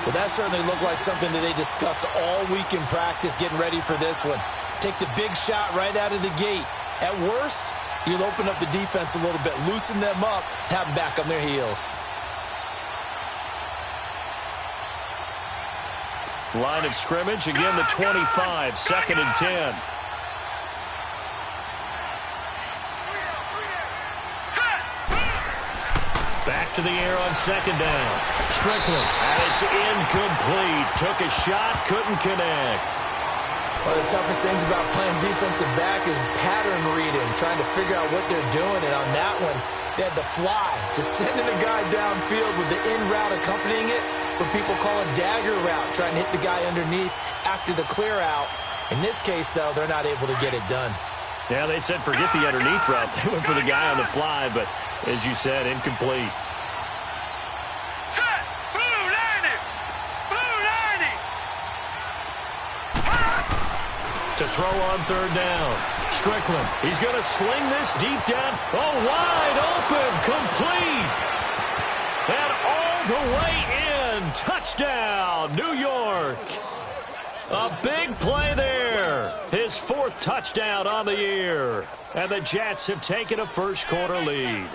Well, that certainly looked like something that they discussed all week in practice getting ready for this one. Take the big shot right out of the gate. At worst, you'll open up the defense a little bit, loosen them up, have them back on their heels. Line of scrimmage, again the 25, 2nd and 10. Back to the air on 2nd down. Strickland, and it's incomplete. Took a shot, couldn't connect. One of the toughest things about playing defensive back is pattern reading, trying to figure out what they're doing. And on that one, they had the fly, just sending a guy downfield with the in route accompanying it, what people call a dagger route, trying to hit the guy underneath after the clear out. In this case, though, they're not able to get it done. Yeah, they said forget the underneath route. They went for the guy on the fly, but as you said, incomplete. Set! Blue 90! Blue 90! To throw on 3rd down. Strickland, he's going to sling this deep down. Oh, wide open, complete. And all the way in. Touchdown, New York. A big play there. His 4th touchdown on the year. And the Jets have taken a first quarter lead.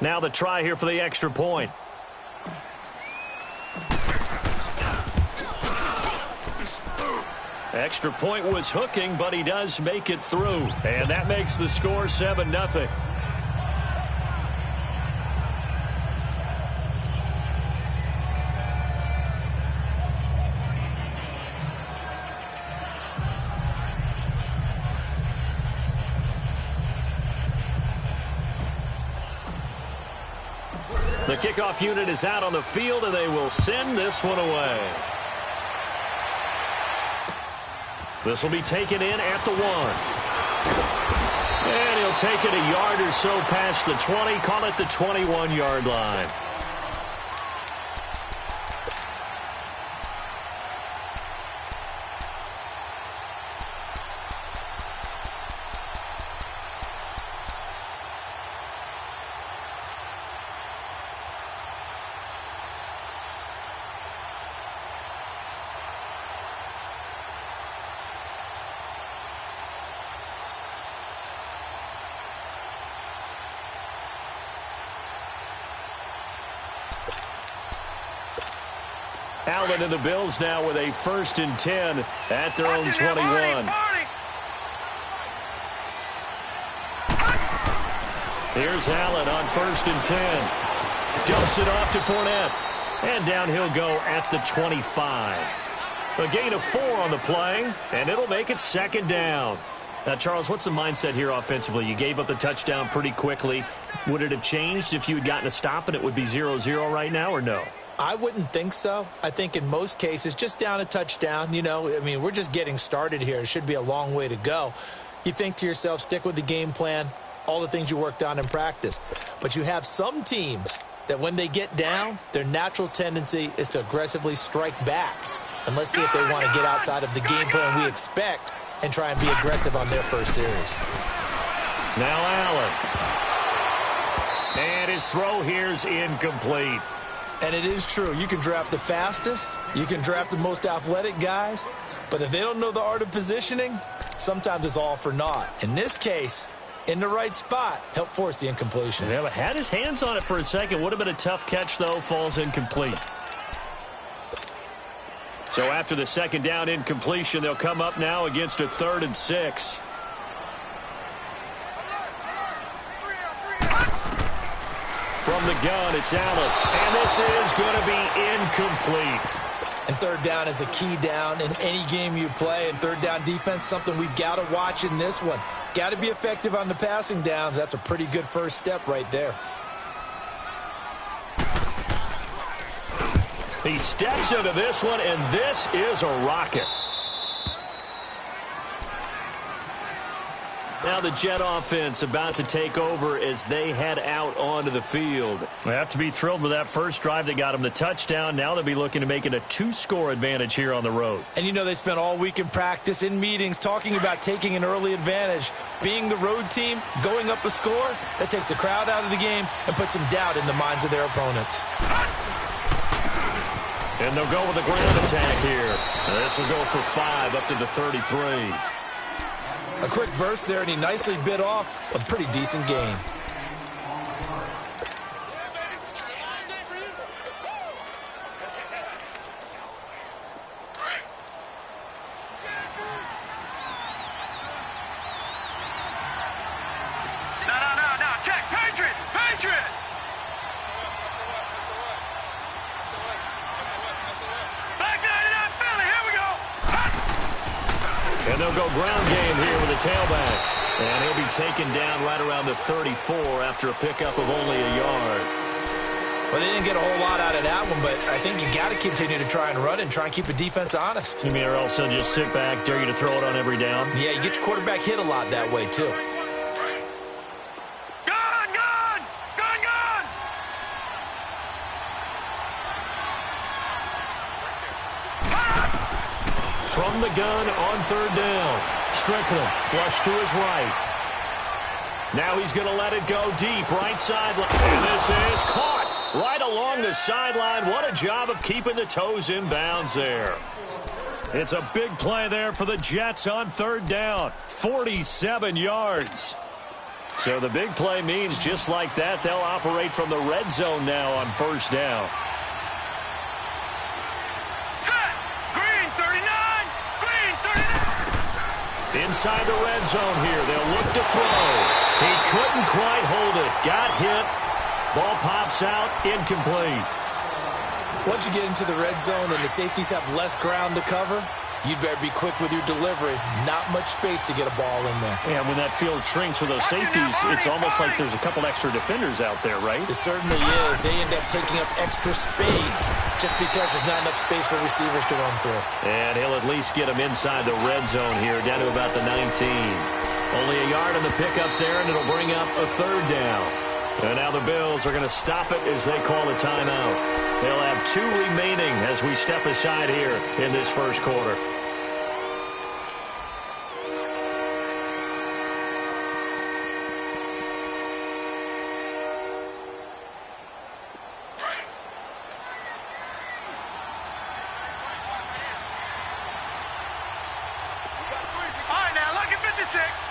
Now the try here for the extra point. Extra point was hooking, but he does make it through. And that makes the score 7-0. The kickoff unit is out on the field, and they will send this one away. This will be taken in at the 1. And he'll take it a yard or so past the 20, call it the 21-yard line. Allen and the Bills now with a 1st and 10 at their own 21. Here's Allen on 1st and 10. Dumps it off to Fournette. And down he'll go at the 25. A gain of 4 on the play, and it'll make it 2nd down. Now, Charles, what's the mindset here offensively? You gave up the touchdown pretty quickly. Would it have changed if you had gotten a stop and it would be 0-0 right now, or no? I wouldn't think so. I think in most cases, just down a touchdown, I mean, we're just getting started here. It should be a long way to go. You think to yourself, stick with the game plan, all the things you worked on in practice. But you have some teams that when they get down, their natural tendency is to aggressively strike back. And let's see if they want to get outside of the game plan we expect and try and be aggressive on their first series. Now Allen. And his throw here's incomplete. And it is true. You can draft the fastest. You can draft the most athletic guys. But if they don't know the art of positioning, sometimes it's all for naught. In this case, in the right spot, helped force the incompletion. Yeah, but had his hands on it for a second. Would have been a tough catch, though. Falls incomplete. So after the second down incompletion, they'll come up now against a 3rd and 6. From the gun, it's Allen. And this is going to be incomplete. And third down is a key down in any game you play. And third down defense, something we've got to watch in this one. Got to be effective on the passing downs. That's a pretty good first step right there. He steps into this one, and this is a rocket. Now the Jet offense about to take over as they head out onto the field. They have to be thrilled with that first drive that got them the touchdown. Now they'll be looking to make it a 2-score advantage here on the road. And you know they spent all week in practice, in meetings, talking about taking an early advantage. Being the road team, going up a score, that takes the crowd out of the game and puts some doubt in the minds of their opponents. And they'll go with the ground attack here. This will go for 5 up to the 33. A quick burst there, and he nicely bit off a pretty decent gain. No, check, Patriot! Back 99 Philly, here we go! And they'll go ground game here with a tailback. And he'll be taken down right around the 34 after a pickup of only a yard. Well, they didn't get a whole lot out of that one, but I think you got to continue to try and run and try and keep the defense honest. You mean, or else they'll just sit back, dare you to throw it on every down? Yeah, you get your quarterback hit a lot that way, too. From the gun on third down. Strickland flush to his right. Now he's going to let it go deep, right sideline. And this is caught right along the sideline. What a job of keeping the toes in bounds there. It's a big play there for the Jets on third down. 47 yards. So the big play means just like that, they'll operate from the red zone now on first down. Inside the red zone here. They'll look to throw. He couldn't quite hold it. Got hit. Ball pops out. Incomplete. Once you get into the red zone and the safeties have less ground to cover, you'd better be quick with your delivery. Not much space to get a ball in there. Yeah, when that field shrinks with those safeties, it's almost like there's a couple extra defenders out there, right? It certainly is. They end up taking up extra space just because there's not enough space for receivers to run through. And he'll at least get him inside the red zone here, down to about the 19. Only a yard on the pickup there, and it'll bring up a third down. And now the Bills are going to stop it as they call a timeout. They'll have 2 remaining as we step aside here in this first quarter.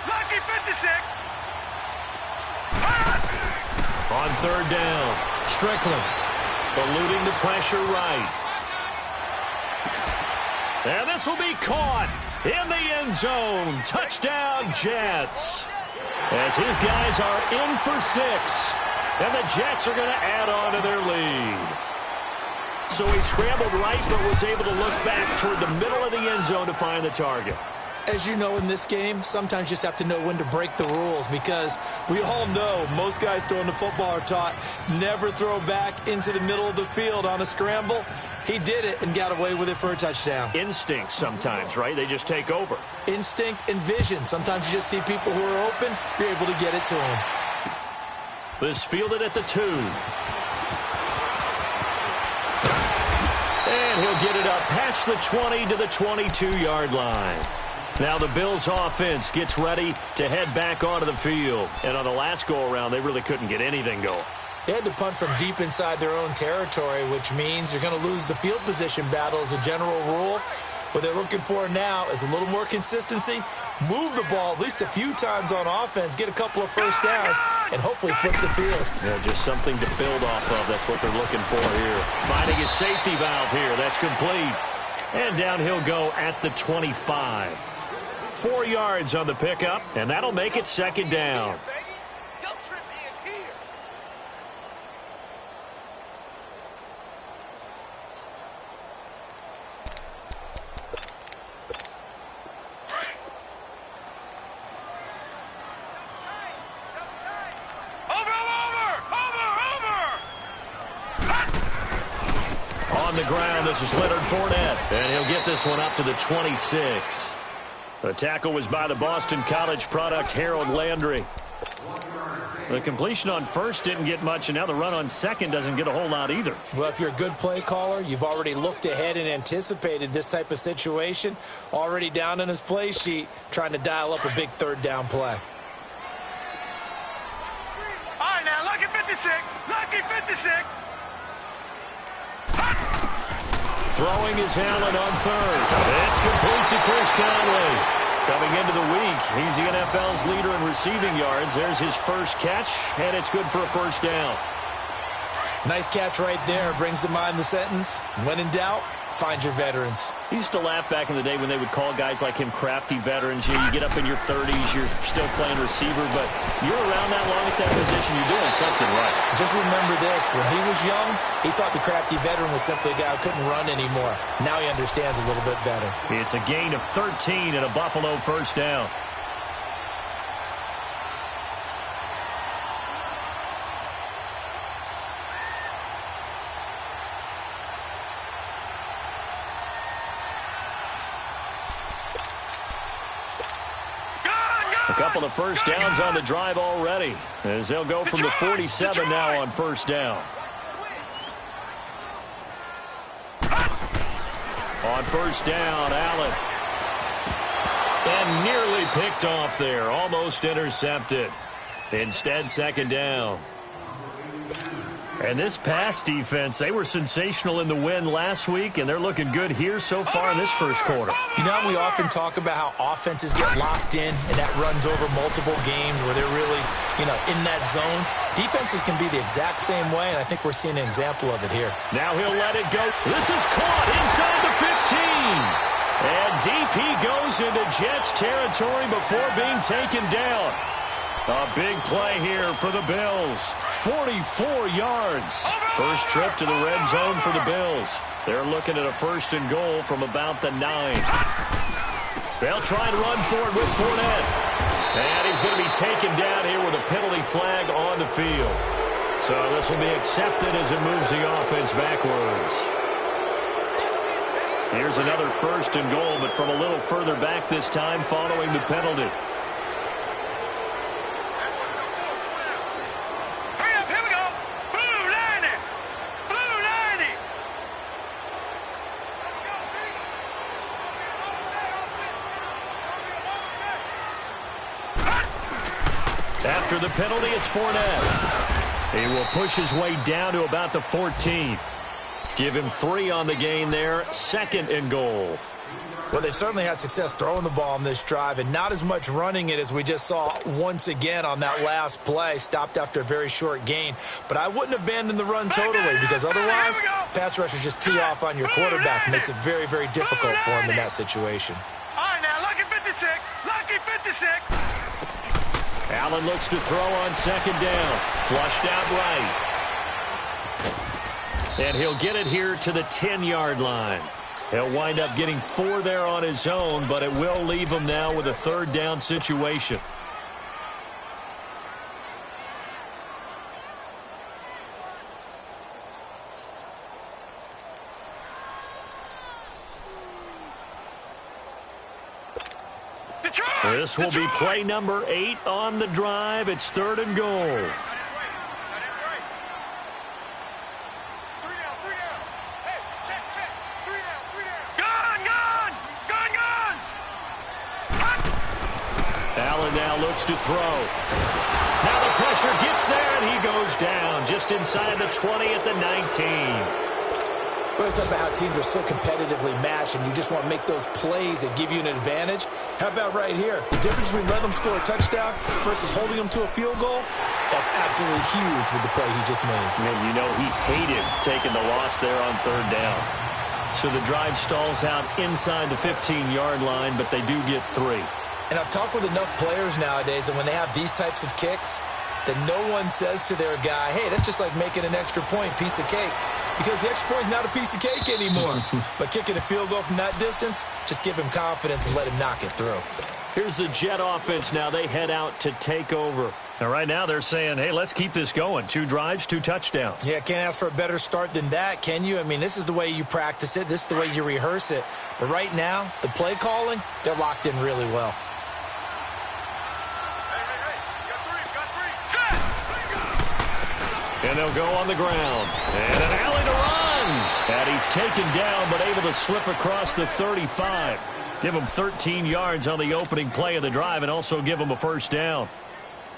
Lucky 56. On third down, Strickland eluding the pressure right. And this will be caught in the end zone. Touchdown, Jets. As his guys are in for 6. And the Jets are going to add on to their lead. So he scrambled right, but was able to look back toward the middle of the end zone to find the target. As you know, in this game, sometimes you just have to know when to break the rules, because we all know most guys throwing the football are taught never throw back into the middle of the field on a scramble. He did it and got away with it for a touchdown. Instinct sometimes, right? They just take over. Instinct and vision. Sometimes you just see people who are open, you're able to get it to them. This fielded at the 2. And he'll get it up past the 20 to the 22-yard line. Now the Bills offense gets ready to head back onto the field. And on the last go-around, they really couldn't get anything going. They had to punt from deep inside their own territory, which means you're going to lose the field position battle as a general rule. What they're looking for now is a little more consistency, move the ball at least a few times on offense, get a couple of first downs, and hopefully flip the field. Yeah, just something to build off of. That's what they're looking for here. Finding a safety valve here. That's complete. And down he'll go at the 25. 4 yards on the pickup, and that'll make it second down. On the ground, this is Leonard Fournette, and he'll get this one up to the 26. The tackle was by the Boston College product, Harold Landry. The completion on first didn't get much, and now the run on second doesn't get a whole lot either. Well, if you're a good play caller, you've already looked ahead and anticipated this type of situation. Already down in his play sheet, trying to dial up a big third down play. All right, now, lucky 56. Lucky 56. Throwing is Allen on third. It's complete to Chris Conley. Coming into the week, he's the NFL's leader in receiving yards. There's his first catch, and it's good for a first down. Nice catch right there. Brings to mind the sentence, when in doubt, find your veterans. He used to laugh back in the day when they would call guys like him crafty veterans. You get up in your 30s, you're still playing receiver, but you're around that long at that position, you're doing something right. Just remember this, when he was young, he thought the crafty veteran was simply a guy who couldn't run anymore. Now he understands a little bit better. It's a gain of 13 and a Buffalo first down. A couple of first downs on the drive already, as they'll go from the 47 now on first down. On first down, Allen. And nearly picked off there, almost intercepted. Instead, second down. And this pass defense, they were sensational in the win last week, and they're looking good here so far in this first quarter. You know, we often talk about how offenses get locked in, and that runs over multiple games where they're really, in that zone. Defenses can be the exact same way, and I think we're seeing an example of it here. Now he'll let it go. This is caught inside the 15. And DP goes into Jets territory before being taken down. A big play here for the Bills. 44 yards. First trip to the red zone for the Bills. They're looking at a first and goal from about the 9. They'll try and run for it with Fournette. And he's going to be taken down here with a penalty flag on the field. So this will be accepted as it moves the offense backwards. Here's another first and goal, but from a little further back this time following the penalty. After the penalty, it's Fournette. He will push his way down to about the 14. Give him 3 on the gain there. Second and goal. Well, they've certainly had success throwing the ball on this drive, and not as much running it as we just saw once again on that last play. Stopped after a very short gain. But I wouldn't abandon the run totally, because otherwise, pass rushers just tee off on your quarterback. Makes it very, very difficult for him in that situation. All right, now, lucky 56. Lucky 56. Allen looks to throw on second down. Flushed out right. And he'll get it here to the 10-yard line. He'll wind up getting 4 there on his own, but it will leave him now with a third down situation. This will be play number 8 on the drive. It's third and goal. and now looks to throw. Now the pressure gets there, and he goes down just inside the 20 at the 19. Well, it's about how teams are so competitively matched, and you just want to make those plays that give you an advantage. How about right here? The difference between letting them score a touchdown versus holding them to a field goal, that's absolutely huge with the play he just made. And you know he hated taking the loss there on third down. So the drive stalls out inside the 15-yard line, but they do get 3. And I've talked with enough players nowadays, and when they have these types of kicks, that no one says to their guy, hey, that's just like making an extra point, piece of cake. Because the extra point is not a piece of cake anymore. But kicking a field goal from that distance, just give him confidence and let him knock it through. Here's the Jet offense now. They head out to take over. Now, right now, they're saying, hey, let's keep this going. 2 drives, 2 touchdowns. Yeah, can't ask for a better start than that, can you? I mean, this is the way you practice it. This is the way you rehearse it. But right now, the play calling, they're locked in really well. And they'll go on the ground. And an alley to run. And he's taken down, but able to slip across the 35. Give him 13 yards on the opening play of the drive and also give him a first down.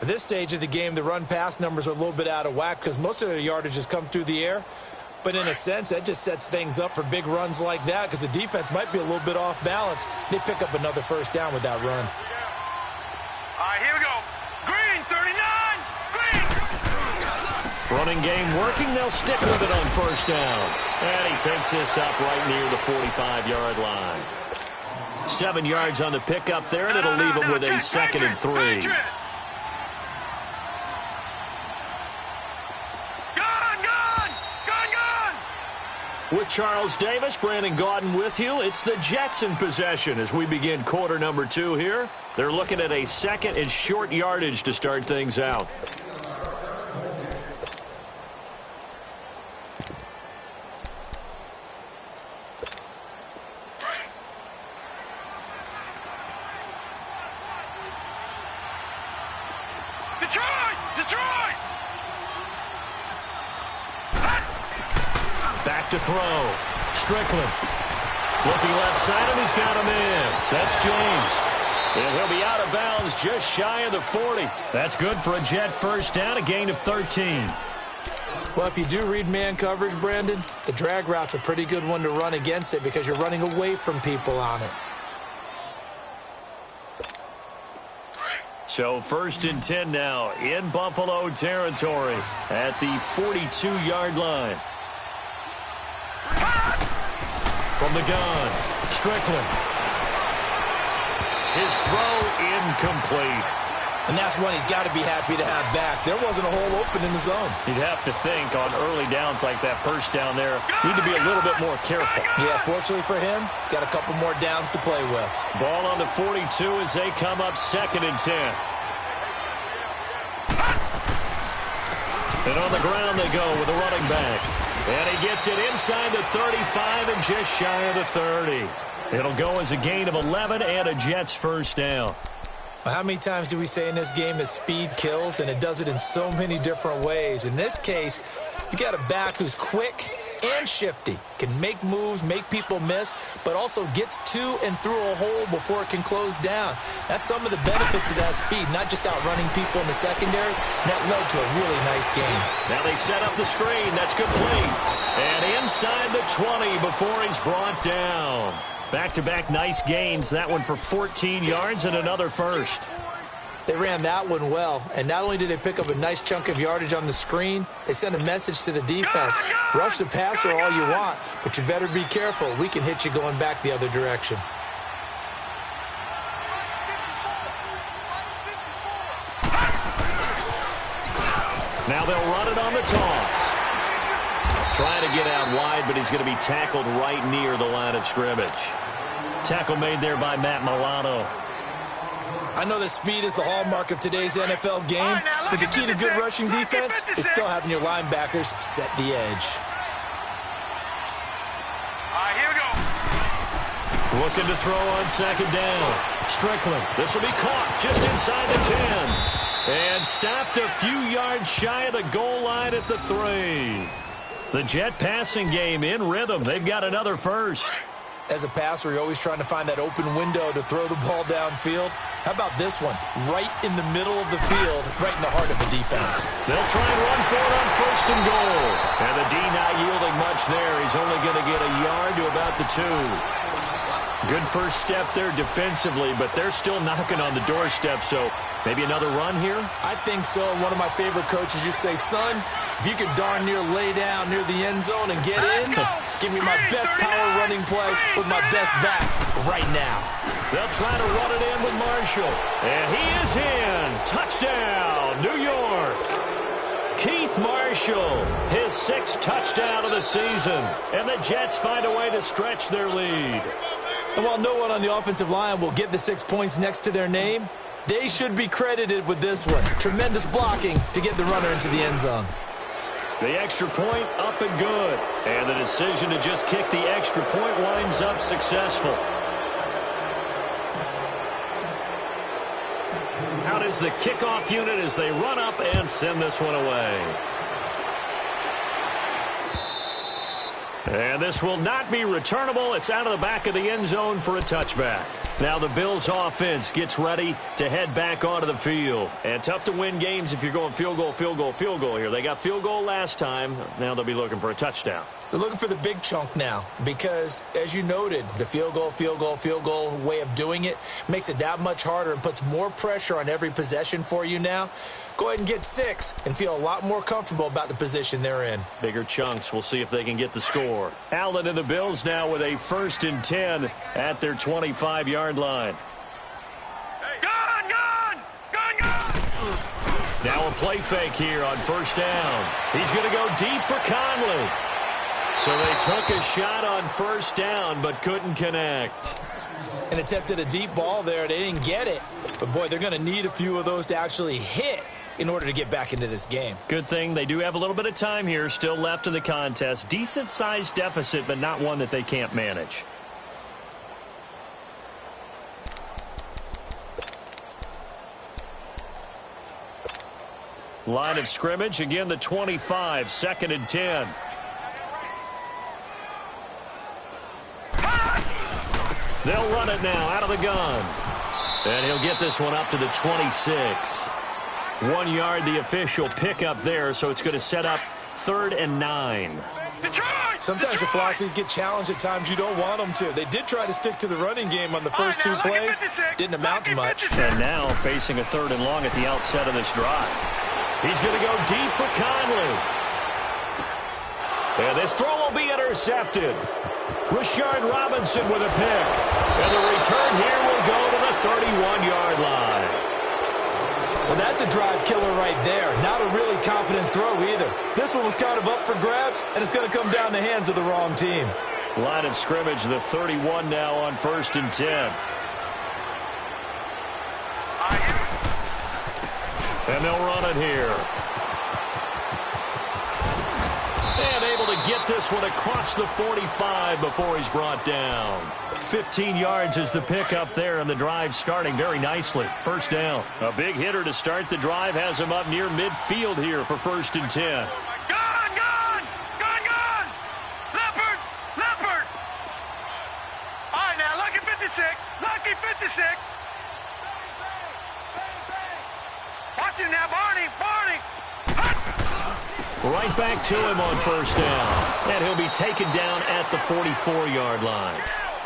At this stage of the game, the run-pass numbers are a little bit out of whack because most of their yardage has come through the air. But in a sense, that just sets things up for big runs like that because the defense might be a little bit off balance. They pick up another first down with that run. All right, here we go. Green, 39. Running game working. They'll stick with it on first down. And he takes this up right near the 45-yard line. 7 yards on the pickup there, and it'll leave him with a 2nd and 3. With Charles Davis, Brandon Gaudin with you. It's the Jets in possession as we begin quarter number 2 here. They're looking at a 2nd and short yardage to start things out. Detroit! Back to throw. Strickland. Looking left side, and he's got him in. That's James. And he'll be out of bounds just shy of the 40. That's good for a Jet first down, a gain of 13. Well, if you do read man coverage, Brandon, the drag route's a pretty good one to run against it because you're running away from people on it. So 1st and 10 now in Buffalo territory at the 42-yard line. From the gun, Strickland. His throw incomplete. And that's one he's got to be happy to have back. There wasn't a hole open in the zone. You'd have to think on early downs like that first down there, need to be a little bit more careful. Yeah, fortunately for him, got a couple more downs to play with. Ball on the 42 as they come up 2nd and 10. And on the ground they go with a running back. And he gets it inside the 35 and just shy of the 30. It'll go as a gain of 11 and a Jets first down. Well, how many times do we say in this game that speed kills, and it does it in so many different ways? In this case, you got a back who's quick and shifty, can make moves, make people miss, but also gets to and through a hole before it can close down. That's some of the benefits of that speed, not just outrunning people in the secondary. That led to a really nice game. Now they set up the screen. That's complete. And inside the 20 before he's brought down. Back-to-back nice gains. That one for 14 yards and another first. They ran that one well, and not only did they pick up a nice chunk of yardage on the screen, they sent a message to the defense. Rush the passer all you want, but you better be careful. We can hit you going back the other direction. Now they'll run it on the toss. Trying to get out wide, but he's going to be tackled right near the line of scrimmage. Tackle made there by Matt Milano. I know that speed is the hallmark of today's NFL game, but the key to good rushing defense is still having your linebackers set the edge. All right, here we go. Looking to throw on 2nd down. Strickland. This will be caught just inside the 10. And stopped a few yards shy of the goal line at the 3. The Jet passing game in rhythm. They've got another first. As a passer, you're always trying to find that open window to throw the ball downfield. How about this one? Right in the middle of the field, right in the heart of the defense. They'll try and run for it on 1st and goal. And the D not yielding much there. He's only going to get a yard to about the 2. Good first step there defensively, but they're still knocking on the doorstep, so maybe another run here? I think so. One of my favorite coaches used to say, son, if you could darn near lay down near the end zone and get in, give me my best power running play with my best back right now. They'll try to run it in with Marshall. And he is in. Touchdown, New York. Keith Marshall, his 6th touchdown of the season. And the Jets find a way to stretch their lead. And while no one on the offensive line will get the 6 points next to their name, they should be credited with this one. Tremendous blocking to get the runner into the end zone. The extra point up and good. And the decision to just kick the extra point winds up successful. Out is the kickoff unit as they run up and send this one away. And this will not be returnable. It's out of the back of the end zone for a touchback. Now the Bills offense gets ready to head back onto the field. And tough to win games if you're going field goal, field goal, field goal here. They got field goal last time. Now they'll be looking for a touchdown. They're looking for the big chunk now because, as you noted, the field goal way of doing it makes it that much harder and puts more pressure on every possession for you now. Go ahead and get 6 and feel a lot more comfortable about the position they're in. Bigger chunks. We'll see if they can get the score. Allen and the Bills now with a 1st and 10 at their 25-yard line. Now a play fake here on 1st down. He's going to go deep for Conley. So they took a shot on 1st down but couldn't connect. And attempted a deep ball there. They didn't get it. But, boy, they're going to need a few of those to actually hit in order to get back into this game. Good thing they do have a little bit of time here still left in the contest. Decent-sized deficit, but not one that they can't manage. Line of scrimmage, again the 25, 2nd and 10. They'll run it now out of the gun. And he'll get this one up to the 26. 1 yard, the official pickup there, so it's going to set up 3rd and 9. Sometimes your philosophies get challenged at times you don't want them to. They did try to stick to the running game on the first 2 plays. Didn't amount to much. And now facing a 3rd and long at the outset of this drive. He's going to go deep for Conley. And this throw will be intercepted. Rashard Robinson with a pick. And the return here will go to the 31-yard line. Well, that's a drive killer right there. Not a really confident throw either. This one was kind of up for grabs, and it's going to come down the hands of the wrong team. Line of scrimmage, the 31 now on 1st and 10. And they'll run it here. And able to get this one across the 45 before he's brought down. 15 yards is the pickup there, and the drive starting very nicely. 1st down. A big hitter to start the drive has him up near midfield here for 1st and 10. Gone! Leopard! All right, now, lucky 56. Watch it now, Barney! Right back to him on 1st down. And he'll be taken down at the 44-yard line.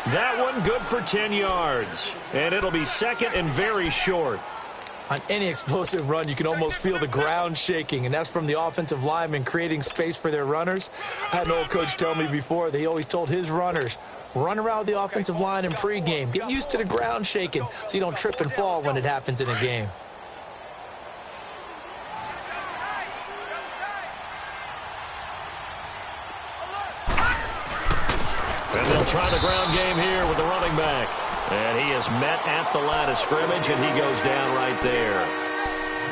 That one good for 10 yards. And it'll be 2nd and very short. On any explosive run, you can almost feel the ground shaking, and that's from the offensive linemen creating space for their runners. I had an old coach tell me before that he always told his runners, run around the offensive line in pregame. Get used to the ground shaking so you don't trip and fall when it happens in a game. And they'll try the ground game here with the running back. And he is met at the line of scrimmage, and he goes down right there.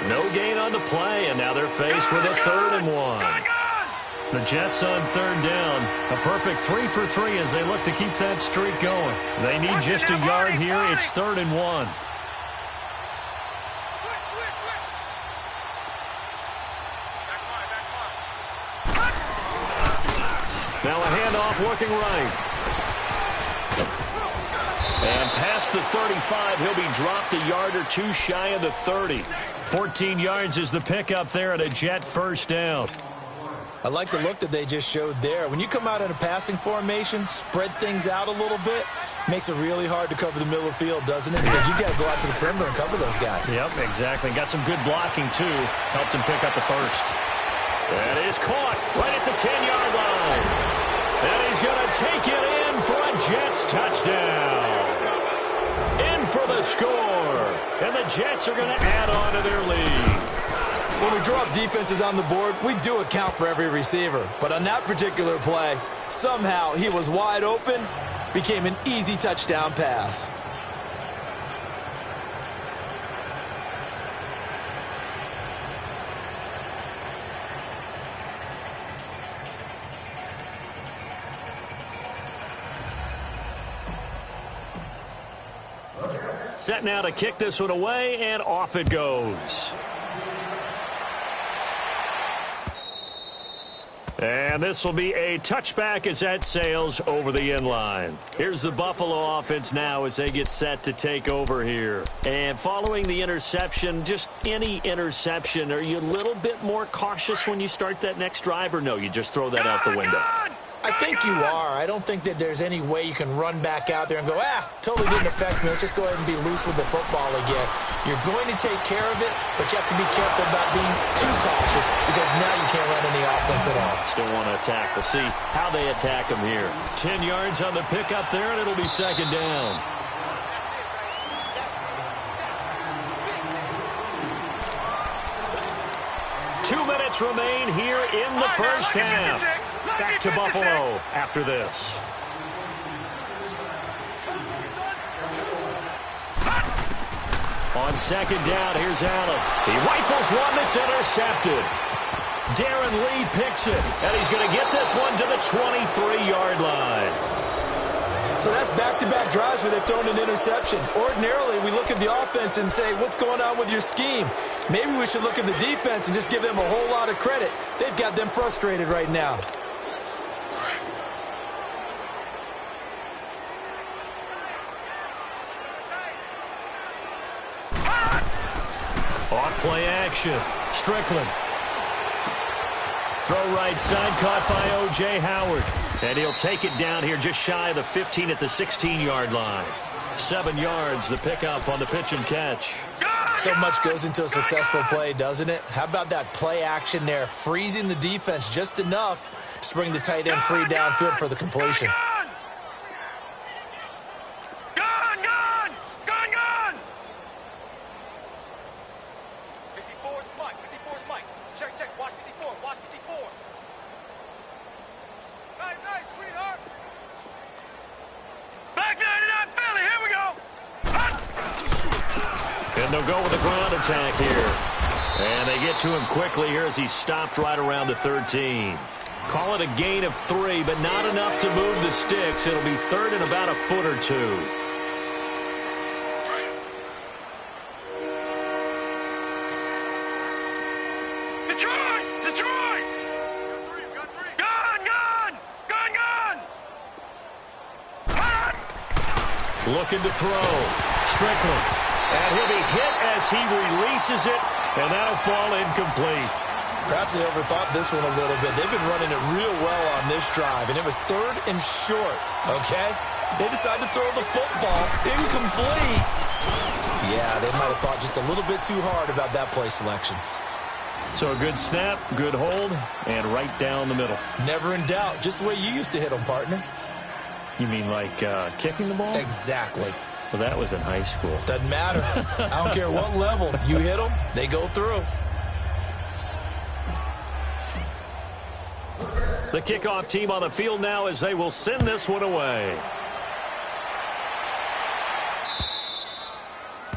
No gain on the play, and now they're faced with a 3rd and 1. The Jets on 3rd down. A perfect 3 for 3 as they look to keep that streak going. They need just a yard here. It's 3rd and 1. Now a handoff looking right. And past the 35, he'll be dropped a yard or two shy of the 30. 14 yards is the pickup there at a Jet first down. I like the look that they just showed there. When you come out in a passing formation, spread things out a little bit, makes it really hard to cover the middle of the field, doesn't it? Because you got to go out to the perimeter and cover those guys. Yep, exactly. Got some good blocking, too. Helped him pick up the first. That is caught right at the 10-yard line. And he's going to take it in for a Jets touchdown. In for the score. And the Jets are going to add on to their lead. When we drop defenses on the board, we do account for every receiver. But on that particular play, somehow he was wide open, became an easy touchdown pass. Set now to kick this one away, and off it goes. And this will be a touchback as that sails over the inline. Here's the Buffalo offense now as they get set to take over here. And following the interception, just any interception, are you a little bit more cautious when you start that next drive, or no, you just throw that out the window? I think you are. I don't think that there's any way you can run back out there and go, totally didn't affect me. Let's just go ahead and be loose with the football again. You're going to take care of it, but you have to be careful about being too cautious because now you can't run any offense at all. Still want to attack. We'll see how they attack them here. 10 yards on the pickup there, and it'll be second down. Two minutes remain here in the first half. Back to Buffalo after this. On second down, here's Allen. He rifles one that's intercepted. Darren Lee picks it, and he's going to get this one to the 23-yard line. So that's back-to-back drives where they've thrown an interception. Ordinarily, we look at the offense and say, what's going on with your scheme? Maybe we should look at the defense and just give them a whole lot of credit. They've got them frustrated right now. Off play action. Strickland. Throw right side, caught by O.J. Howard. And he'll take it down here just shy of the 15 at the 16-yard line. 7 yards, the pickup on the pitch and catch. So much goes into a successful play, doesn't it? How about that play action there, freezing the defense just enough to bring the tight end free downfield for the completion. And they'll go with a ground attack here. And they get to him quickly here as he's stopped right around the 13. Call it a gain of 3, but not enough to move the sticks. It'll be third and about a foot or two. Looking to throw. Strickland. And he'll be hit as he releases it, and that'll fall incomplete. Perhaps they overthought this one a little bit. They've been running it real well on this drive, and it was third and short, okay? They decided to throw the football incomplete. Yeah, they might have thought just a little bit too hard about that play selection. So a good snap, good hold, and right down the middle. Never in doubt. Just the way you used to hit them, partner. You mean like kicking the ball? Exactly. Well, that was in high school. Doesn't matter. I don't care what level. You hit them, they go through. The kickoff team on the field now as they will send this one away.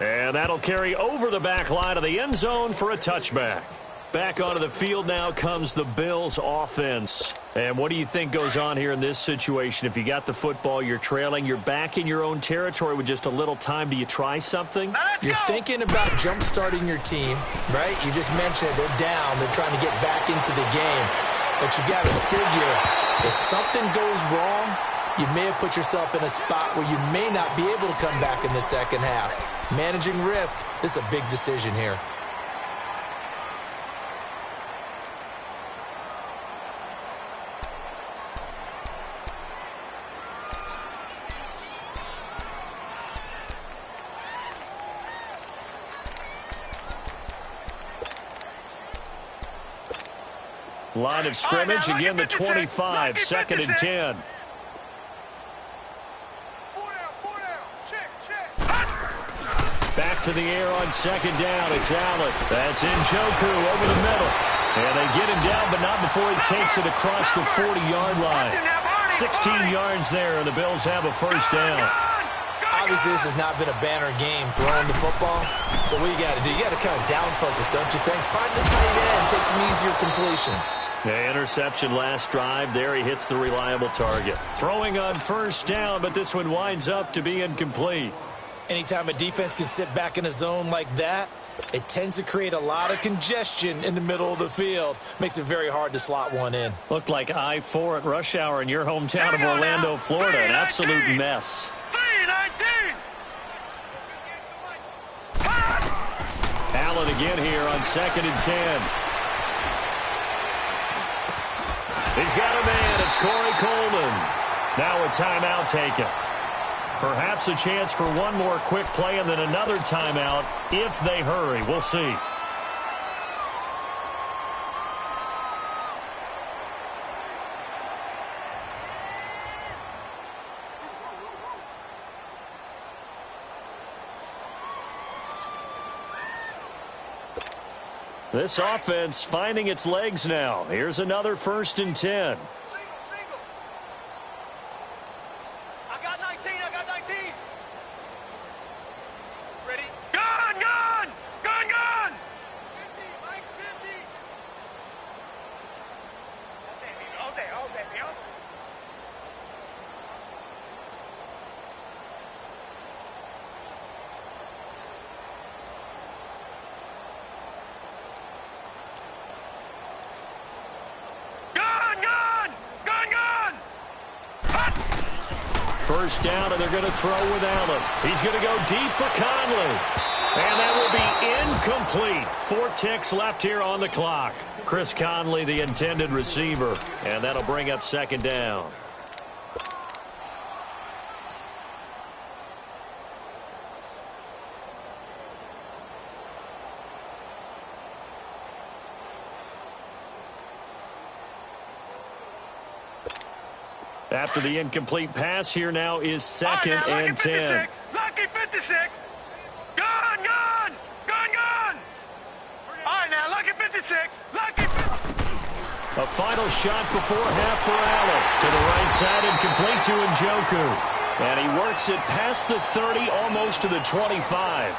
And that'll carry over the back line of the end zone for a touchback. Back onto the field now comes the Bills offense. And what do you think goes on here in this situation? If you got the football, you're trailing, you're back in your own territory with just a little time. Do you try something? You're thinking about jump-starting your team, right? You just mentioned it. They're down. They're trying to get back into the game. But you got to figure, if something goes wrong, you may have put yourself in a spot where you may not be able to come back in the second half. Managing risk, this is a big decision here. Line of scrimmage, again the 25, second and 10. Back to the air on second down. It's Allen. That's Njoku over the middle. And they get him down, but not before he takes it across the 40-yard line. 16 yards there, and the Bills have a first down. Obviously, this has not been a banner game throwing the football. So what you got to do, you got to kind of down focus, don't you think? Find the tight end, take some easier completions. The interception last drive. There he hits the reliable target. Throwing on first down, but this one winds up to be incomplete. Anytime a defense can sit back in a zone like that, it tends to create a lot of congestion in the middle of the field. Makes it very hard to slot one in. Looked like I-4 at rush hour in your hometown of Orlando, Florida. An absolute mess. Allen again here on second and 10. He's got a man. It's Corey Coleman. Now a timeout taken. Perhaps a chance for one more quick play and then another timeout if they hurry. We'll see. This offense finding its legs now. Here's another first and 10. I got 19. I got 19. Ready? Gun, gun! Gun, gun! 50. Mike's 50. All day, all day, all day. First down, and they're going to throw with Allen. He's going to go deep for Conley. And that will be incomplete. 4 ticks left here on the clock. Chris Conley, the intended receiver. And that'll bring up second down. After the incomplete pass, here now is second and 10. Lucky 56. Gun, gun! Gun, gun! All right, now, lucky 56. Lucky 56. A final shot before half for Allen. To the right side and complete to Njoku. And he works it past the 30, almost to the 25.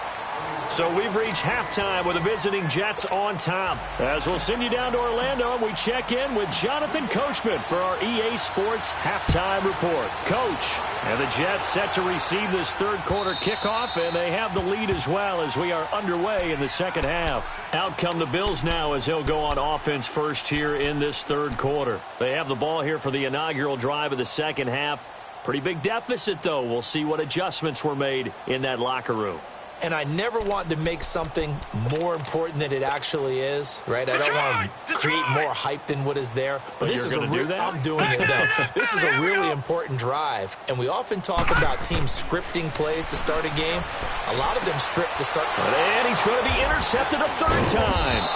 So we've reached halftime with the visiting Jets on top. As we'll send you down to Orlando, and we check in with Jonathan Coachman for our EA Sports Halftime Report. Coach, and the Jets set to receive this third quarter kickoff, and they have the lead as well as we are underway in the second half. Out come the Bills now as they'll go on offense first here in this third quarter. They have the ball here for the inaugural drive of the second half. Pretty big deficit, though. We'll see what adjustments were made in that locker room. And I never want to make something more important than it actually is, right? I don't want to create more hype than what is there. But this is I'm doing it, though. This is a really important drive. And we often talk about teams scripting plays to start a game. A lot of them script to start. And he's going to be intercepted a third time.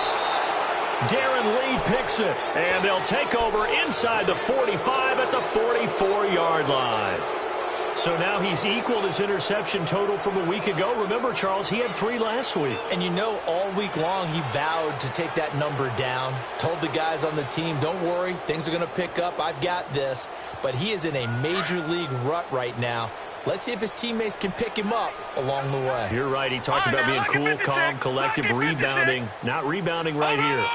Darren Lee picks it. And they'll take over inside the 45 at the 44-yard line. So now he's equaled his interception total from a week ago. Remember, Charles, he had 3 last week. And you know, all week long he vowed to take that number down. Told the guys on the team, don't worry, things are going to pick up. I've got this. But he is in a major league rut right now. Let's see if his teammates can pick him up along the way. You're right. He talked about being cool, calm, collective, rebounding. Not rebounding right here.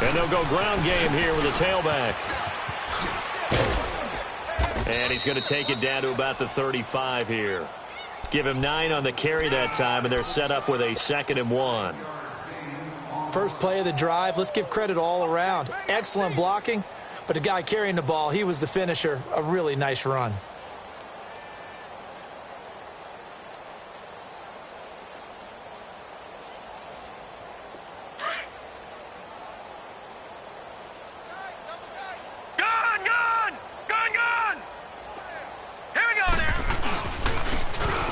And they'll go ground game here with a tailback. And he's going to take it down to about the 35 here. Give him 9 on the carry that time, and they're set up with a 2nd and 1. First play of the drive, let's give credit all around. Excellent blocking, but the guy carrying the ball, he was the finisher. A really nice run.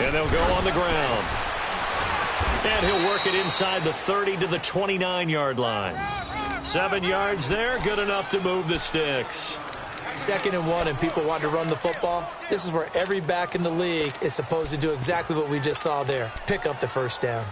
And they'll go on the ground. And he'll work it inside the 30 to the 29-yard line. 7 yards there, good enough to move the sticks. 2nd and 1, and people want to run the football. This is where every back in the league is supposed to do exactly what we just saw there. Pick up the first down.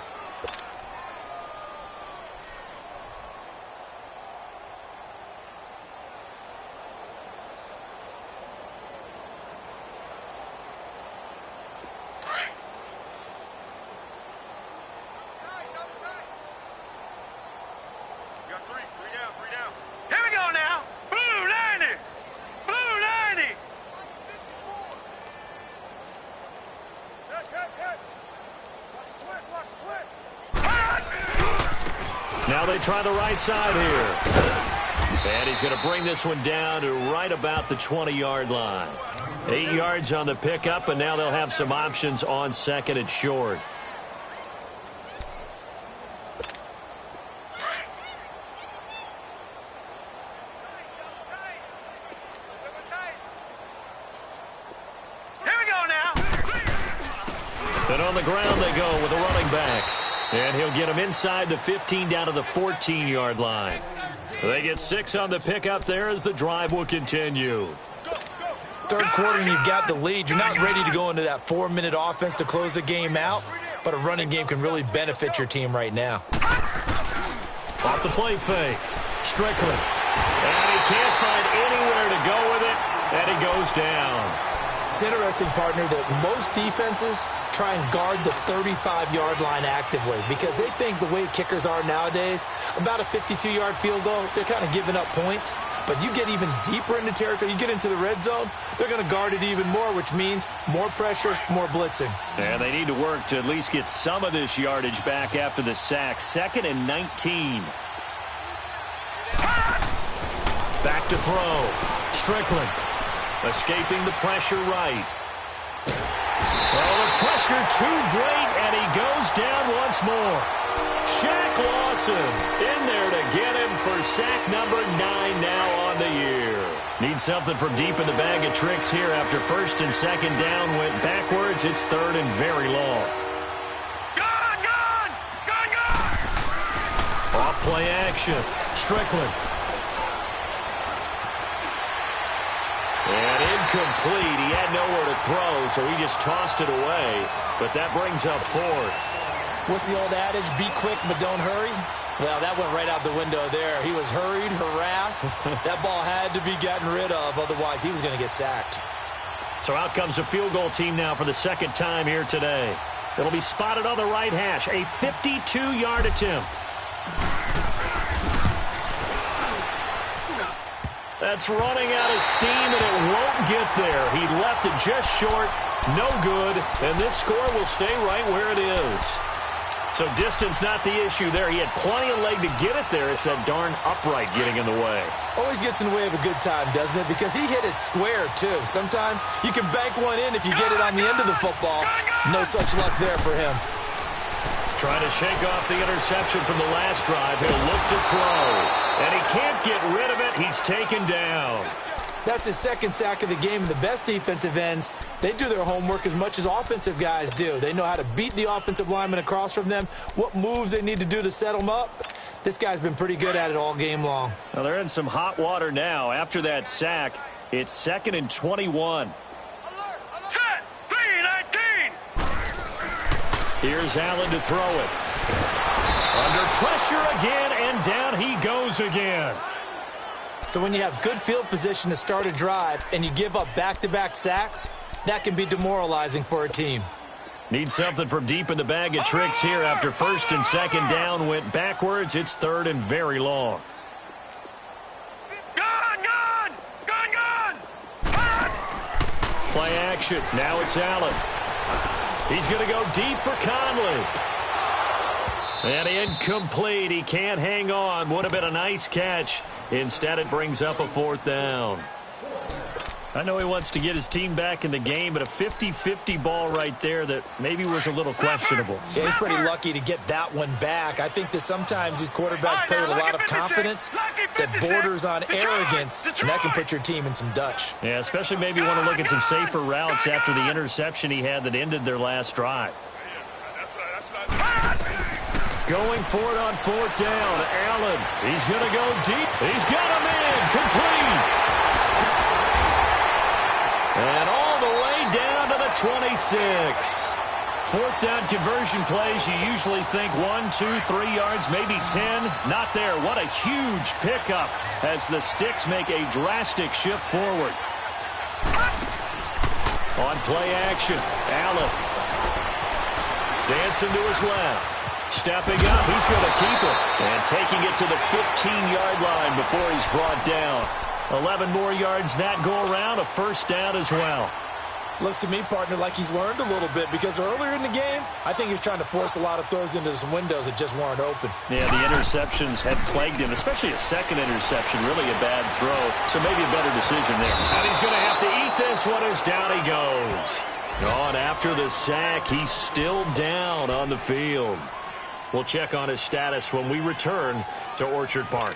Now they try the right side here. And he's going to bring this one down to right about the 20-yard line. 8 yards on the pickup, and now they'll have some options on 2nd and short. And on the ground they go with a running back. And he'll get him inside the 15 down to the 14-yard line. They get 6 on the pickup there as the drive will continue. 3rd quarter and you've got the lead. You're not ready to go into that 4-minute offense to close the game out, but a running game can really benefit your team right now. Off the play fake. Strickland. And he can't find anywhere to go with it, and he goes down. It's interesting, partner, that most defenses try and guard the 35-yard line actively because they think the way kickers are nowadays, about a 52-yard field goal, they're kind of giving up points. But you get even deeper into territory, you get into the red zone, they're going to guard it even more, which means more pressure, more blitzing. And they need to work to at least get some of this yardage back after the sack. 2nd and 19. Back to throw. Strickland. Escaping the pressure right. Well, the pressure too great, and he goes down once more. Shaq Lawson in there to get him for sack number 9 now on the year. Need something from deep in the bag of tricks here after 1st and 2nd down went backwards. It's 3rd and very long. Gone! Off play action. Strickland. And incomplete. He had nowhere to throw, so he just tossed it away. But that brings up 4th. What's the old adage? Be quick, but don't hurry? Well, that went right out the window there. He was hurried, harassed. That ball had to be gotten rid of, otherwise he was going to get sacked. So out comes a field goal team now for the 2nd time here today. It'll be spotted on the right hash. A 52-yard attempt. That's running out of steam, and it won't get there. He left it just short, no good, and this score will stay right where it is. So distance not the issue there. He had plenty of leg to get it there. It's that darn upright getting in the way. Always gets in the way of a good time, doesn't it? Because he hit it square, too. Sometimes you can bank one in if you get it on the end of the football. No such luck there for him. Trying to shake off the interception from the last drive. He'll look to throw. And he can't get rid of it. He's taken down. That's his 2nd sack of the game. And the best defensive ends, they do their homework as much as offensive guys do. They know how to beat the offensive lineman across from them, what moves they need to do to set them up. This guy's been pretty good at it all game long. Well, they're in some hot water now. After that sack, it's 2nd and 21. Set! 3-19! Here's Allen to throw it. Under pressure again, and down he goes again. So when you have good field position to start a drive and you give up back-to-back sacks, that can be demoralizing for a team. Need something from deep in the bag of tricks here after 1st and 2nd down went backwards. It's 3rd and very long. Gone! Play action. Now it's Allen. He's going to go deep for Conley. And incomplete. He can't hang on. Would have been a nice catch. Instead, it brings up a 4th down. I know he wants to get his team back in the game, but a 50-50 ball right there that maybe was a little questionable. Yeah, he's pretty lucky to get that one back. I think that sometimes these quarterbacks play with a lot of confidence that borders on arrogance, and that can put your team in some Dutch. Yeah, especially maybe want to look at some safer routes after the interception he had that ended their last drive. Going for it on 4th down. Allen, he's going to go deep. He's got him in. Complete. And all the way down to the 26. 4th down conversion plays, you usually think 1, 2, 3 yards, maybe 10. Not there. What a huge pickup as the Sticks make a drastic shift forward. On play action, Allen. Dancing to his left. Stepping up, he's going to keep it. And taking it to the 15-yard line before he's brought down. 11 more yards that go around, a 1st down as well. Looks to me, partner, like he's learned a little bit because earlier in the game, I think he was trying to force a lot of throws into some windows that just weren't open. Yeah, the interceptions had plagued him, especially a second interception, really a bad throw. So maybe a better decision there. And he's going to have to eat this one as down he goes. On after the sack, he's still down on the field. We'll check on his status when we return to Orchard Park.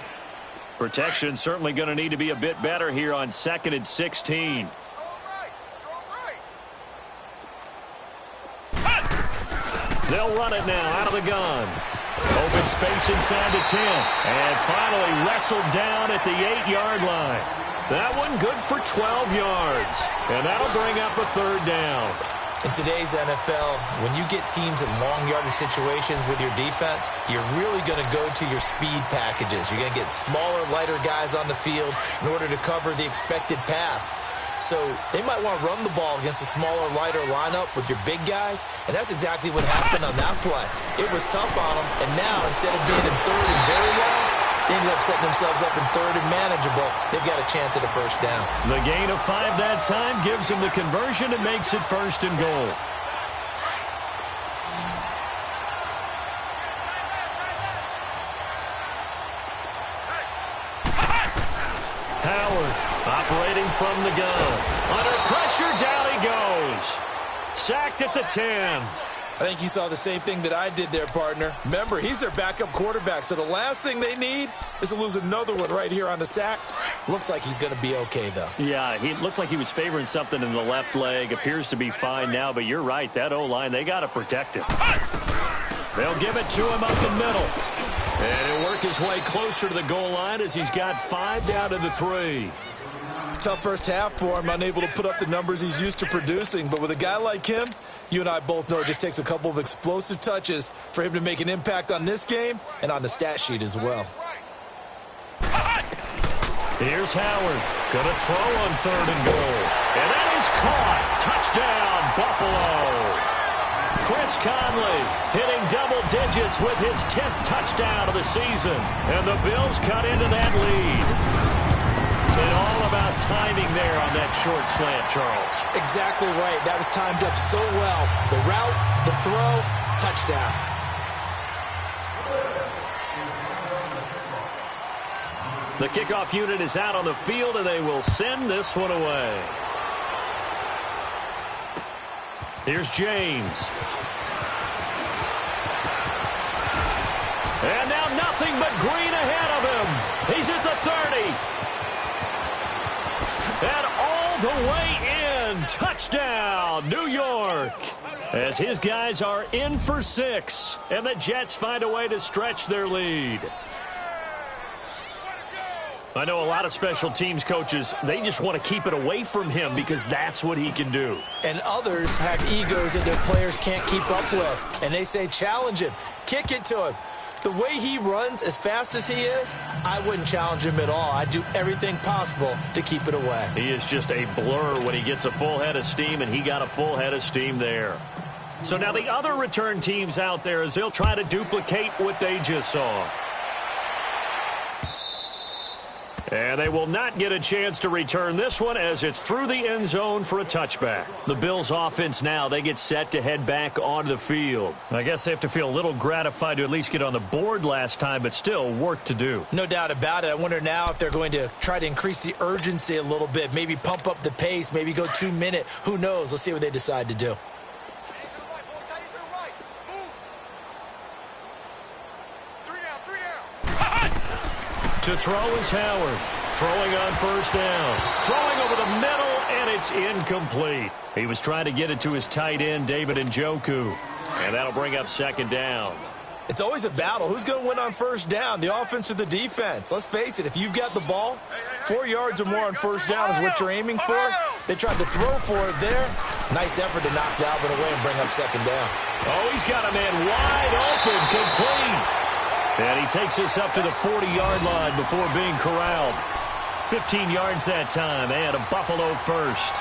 Protection certainly going to need to be a bit better here on 2nd and 16. They'll run it now out of the gun. Open space inside the 10. And finally wrestled down at the 8-yard line. That one good for 12 yards. And that'll bring up a 3rd down. In today's NFL, when you get teams in long yardage situations with your defense, you're really going to go to your speed packages. You're going to get smaller, lighter guys on the field in order to cover the expected pass. So they might want to run the ball against a smaller, lighter lineup with your big guys, and that's exactly what happened on that play. It was tough on them, and now instead of being in 3rd and very long, they ended up setting themselves up in 3rd and manageable. They've got a chance at a 1st down. The gain of 5 that time gives him the conversion and makes it 1st and goal. Howard operating from the gun. Under pressure, down he goes. Sacked at the 10. I think you saw the same thing that I did there, partner. Remember, he's their backup quarterback, so the last thing they need is to lose another one right here on the sack. Looks like he's going to be okay, though. Yeah, he looked like he was favoring something in the left leg. Appears to be fine now, but you're right. That O-line, they got to protect him. They'll give it to him up the middle. And he'll work his way closer to the goal line as he's got 5 down to the 3. Tough first half for him, unable to put up the numbers he's used to producing. But with a guy like him, you and I both know it just takes a couple of explosive touches for him to make an impact on this game and on the stat sheet as well. Here's Howard. Going to throw on 3rd and goal. And that is caught. Touchdown, Buffalo. Chris Conley hitting double digits with his 10th touchdown of the season. And the Bills cut into that lead. And all about timing there on that short slant, Charles. Exactly right. That was timed up so well. The route, the throw, touchdown. The kickoff unit is out on the field, and they will send this one away. Here's James. And now nothing but green ahead of him. He's at the 30. And all the way in. Touchdown, New York. As his guys are in for 6. And the Jets find a way to stretch their lead. I know a lot of special teams coaches, they just want to keep it away from him because that's what he can do. And others have egos that their players can't keep up with. And they say, challenge him. Kick it to him. The way he runs as fast as he is, I wouldn't challenge him at all. I'd do everything possible to keep it away. He is just a blur when he gets a full head of steam, and he got a full head of steam there. So now the other return teams out there as they'll try to duplicate what they just saw. And they will not get a chance to return this one as it's through the end zone for a touchback. The Bills offense now, they get set to head back onto the field. I guess they have to feel a little gratified to at least get on the board last time, but still work to do. No doubt about it. I wonder now if they're going to try to increase the urgency a little bit, maybe pump up the pace, maybe go 2 minute. Who knows? Let's see what they decide to do. To throw is Howard. Throwing on first down. Throwing over the middle, and it's incomplete. He was trying to get it to his tight end, David Njoku. And that'll bring up second down. It's always a battle. Who's going to win on first down, the offense or the defense? Let's face it, if you've got the ball, 4 yards or more on first down is what you're aiming for. They tried to throw for it there. Nice effort to knock Dalvin away and bring up second down. Oh, he's got a man wide open, complete. And he takes us up to the 40-yard line before being corralled. 15 yards that time, and a Buffalo first.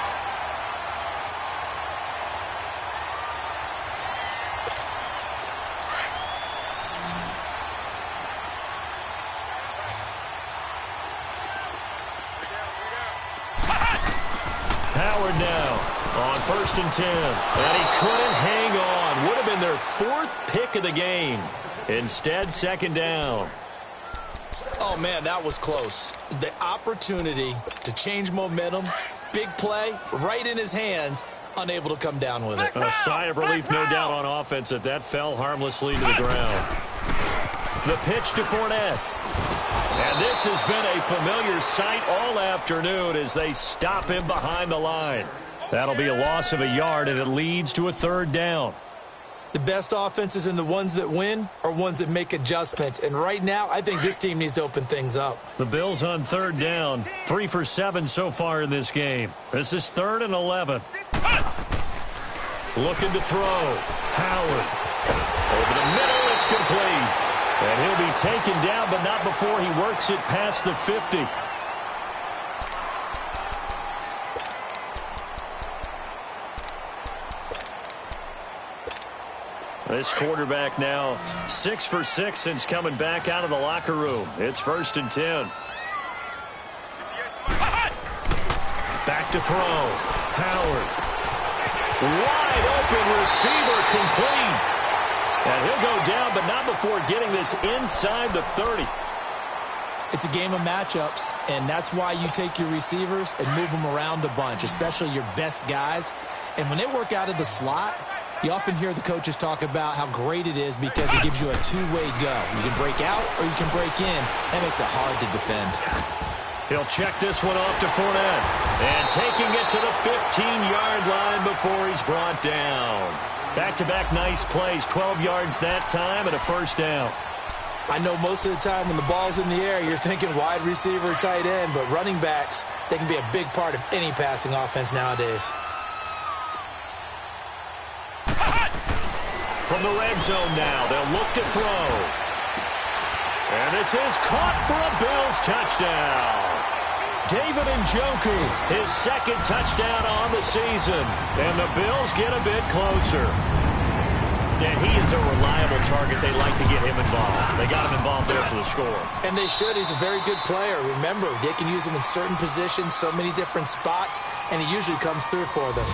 Howard now on first and 10. And he couldn't hang on. Would have been their fourth pick of the game. Instead, second down. Oh, man, that was close. The opportunity to change momentum, big play, right in his hands, unable to come down with it. A sigh of relief, no doubt, on offense that fell harmlessly to the ground. The pitch to Fournette. And this has been a familiar sight all afternoon as they stop him behind the line. That'll be a loss of a yard, and it leads to a third down. The best offenses and the ones that win are ones that make adjustments. And right now, I think this team needs to open things up. The Bills on third down, 3 for 7 so far in this game. This is 3rd and 11. Looking to throw. Howard. Over the middle, it's complete. And he'll be taken down, but not before he works it past the 50. This quarterback now 6 for 6 since coming back out of the locker room. It's 1st and 10. Back to throw. Howard. Wide open receiver, complete. And he'll go down, but not before getting this inside the 30. It's a game of matchups, and that's why you take your receivers and move them around a bunch, especially your best guys. And when they work out of the slot, you often hear the coaches talk about how great it is because it gives you a two-way go. You can break out or you can break in. That makes it hard to defend. He'll check this one off to Fournette. And taking it to the 15-yard line before he's brought down. Back-to-back nice plays, 12 yards that time and a first down. I know most of the time when the ball's in the air, you're thinking wide receiver, tight end, but running backs, they can be a big part of any passing offense nowadays. From the red zone now, they'll look to throw. And this is caught for a Bills touchdown. David Njoku, his second touchdown on the season. And the Bills get a bit closer. And he is a reliable target. They like to get him involved. They got him involved there for the score. And they should. He's a very good player. Remember, they can use him in certain positions, so many different spots, and he usually comes through for them.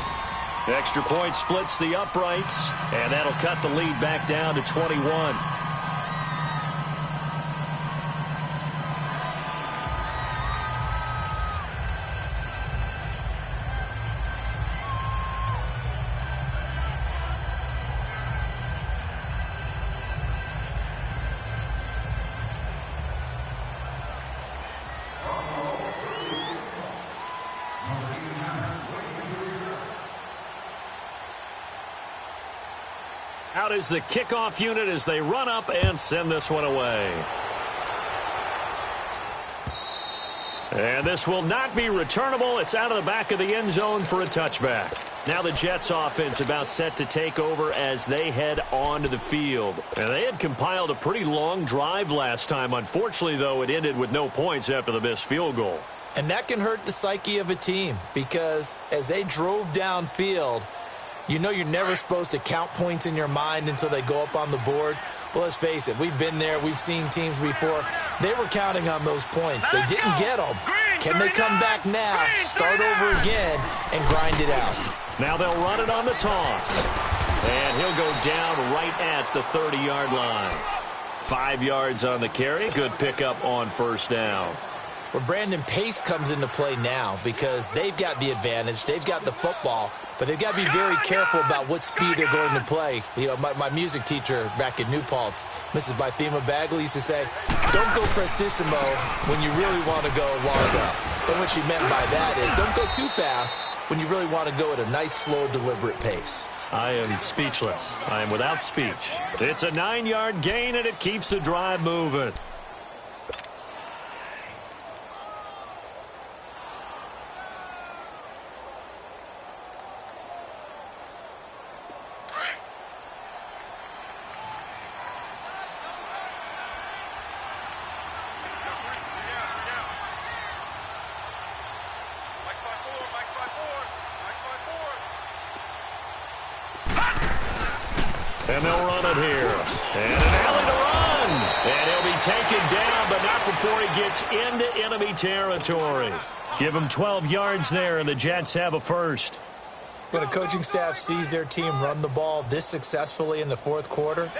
Extra point splits the uprights, and that'll cut the lead back down to 21. Out is the kickoff unit as they run up and send this one away. And this will not be returnable. It's out of the back of the end zone for a touchback. Now the Jets offense about set to take over as they head onto the field. And they had compiled a pretty long drive last time. Unfortunately, though, it ended with no points after the missed field goal. And that can hurt the psyche of a team because as they drove downfield, you know you're never supposed to count points in your mind until they go up on the board. But let's face it, we've been there. We've seen teams before They were counting on those points. They didn't get them. Can they come back now, start over again, and grind it out? Now they'll run it on the toss. And he'll go down right at the 30-yard line. 5 yards on the carry. Good pickup on first down. Well, Brandon, pace comes into play now because they've got the advantage. They've got the football, but they've got to be very careful about what speed they're going to play. You know, my music teacher back in New Paltz, Mrs. Bythema Bagley, used to say, don't go prestissimo when you really want to go largo. And what she meant by that is don't go too fast when you really want to go at a nice, slow, deliberate pace. I am speechless. I am without speech. It's a 9-yard gain, and it keeps the drive moving. And they'll run it here. And an alley to run. And he'll be taken down, but not before he gets into enemy territory. Give him 12 yards there, and the Jets have a first. When a coaching staff sees their team run the ball this successfully in the fourth quarter,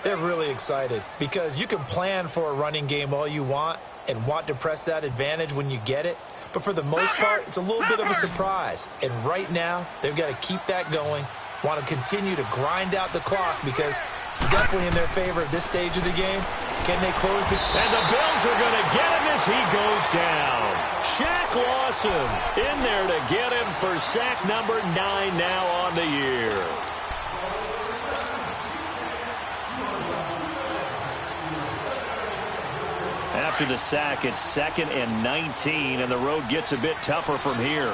they're really excited because you can plan for a running game all you want and want to press that advantage when you get it. But for the most part, it's a little bit of a surprise. And right now, they've got to keep that going. Want to continue to grind out the clock because it's definitely in their favor at this stage of the game. Can they close the... And the Bills are going to get him as he goes down. Shaq Lawson in there to get him for sack number 9 now on the year. After the sack, it's 2nd and 19, and the road gets a bit tougher from here.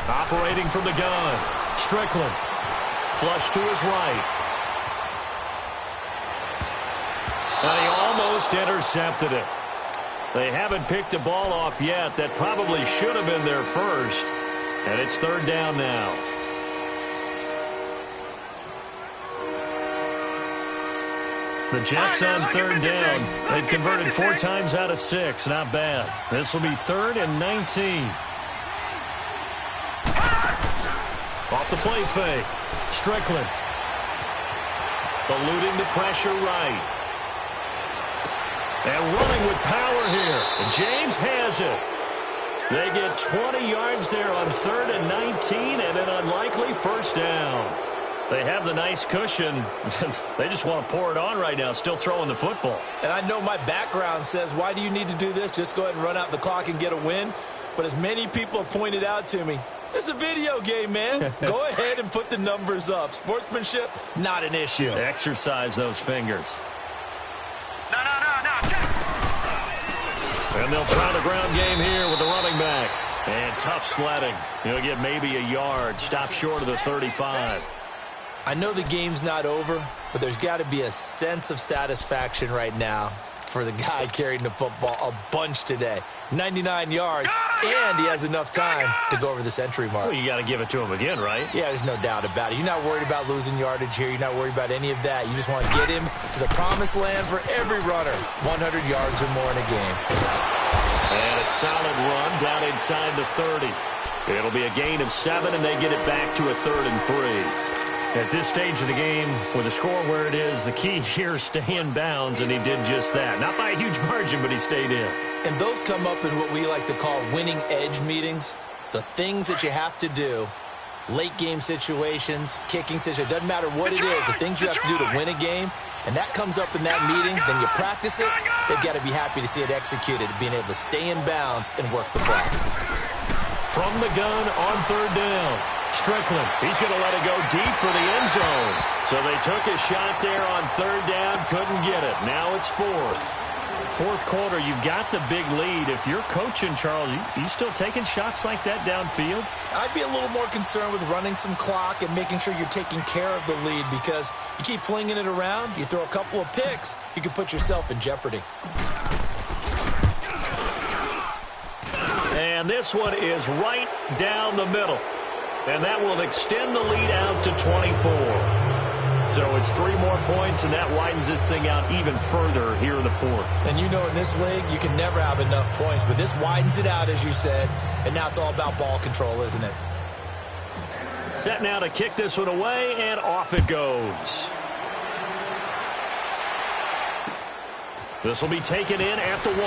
Operating from the gun, Strickland. Flush to his right. And he almost intercepted it. They haven't picked a ball off yet. That probably should have been their first. And it's 3rd down now. The Jets on 3rd down. They've converted 4 times out of 6. Not bad. This will be 3rd and 19. Off the play fake. Strickland. Eluding the pressure right. And running with power here. And James has it. They get 20 yards there on 3rd and 19 and an unlikely first down. They have the nice cushion. They just want to pour it on right now, still throwing the football. And I know my background says, why do you need to do this? Just go ahead and run out the clock and get a win. But as many people have pointed out to me, it's a video game, man. Go ahead and put the numbers up. Sportsmanship, not an issue. Exercise those fingers. No. And they'll try the ground game here with the running back. And tough sledding. He'll get maybe a yard. Stop short of the 35. I know the game's not over, but there's got to be a sense of satisfaction right now for the guy carrying the football a bunch today. 99 yards, and he has enough time to go over the century mark. Well, you got to give it to him again, right? Yeah, there's no doubt about it. You're not worried about losing yardage here. You're not worried about any of that. You just want to get him to the promised land for every runner. 100 yards or more in a game. And a solid run down inside the 30. It'll be a gain of 7, and they get it back to a 3rd and 3. At this stage of the game, with the score where it is, the key here is stay in bounds, and he did just that. Not by a huge margin, but he stayed in. And those come up in what we like to call winning edge meetings. The things that you have to do, late game situations, kicking situations, doesn't matter what it is, the things you have to do to win a game, and that comes up in that meeting, then you practice it, they've got to be happy to see it executed, being able to stay in bounds and work the clock. From the gun on 3rd down. Strickland, he's going to let it go deep for the end zone. So they took a shot there on 3rd down, couldn't get it. Now it's 4th. 4th quarter, you've got the big lead. If you're coaching, Charles, you still taking shots like that downfield? I'd be a little more concerned with running some clock and making sure you're taking care of the lead because you keep flinging it around, you throw a couple of picks, you can put yourself in jeopardy. And this one is right down the middle. And that will extend the lead out to 24. So it's 3 more points, and that widens this thing out even further here in the fourth. And you know in this league, you can never have enough points, but this widens it out, as you said, and now it's all about ball control, isn't it? Set now to kick this one away, and off it goes. This will be taken in at the 1.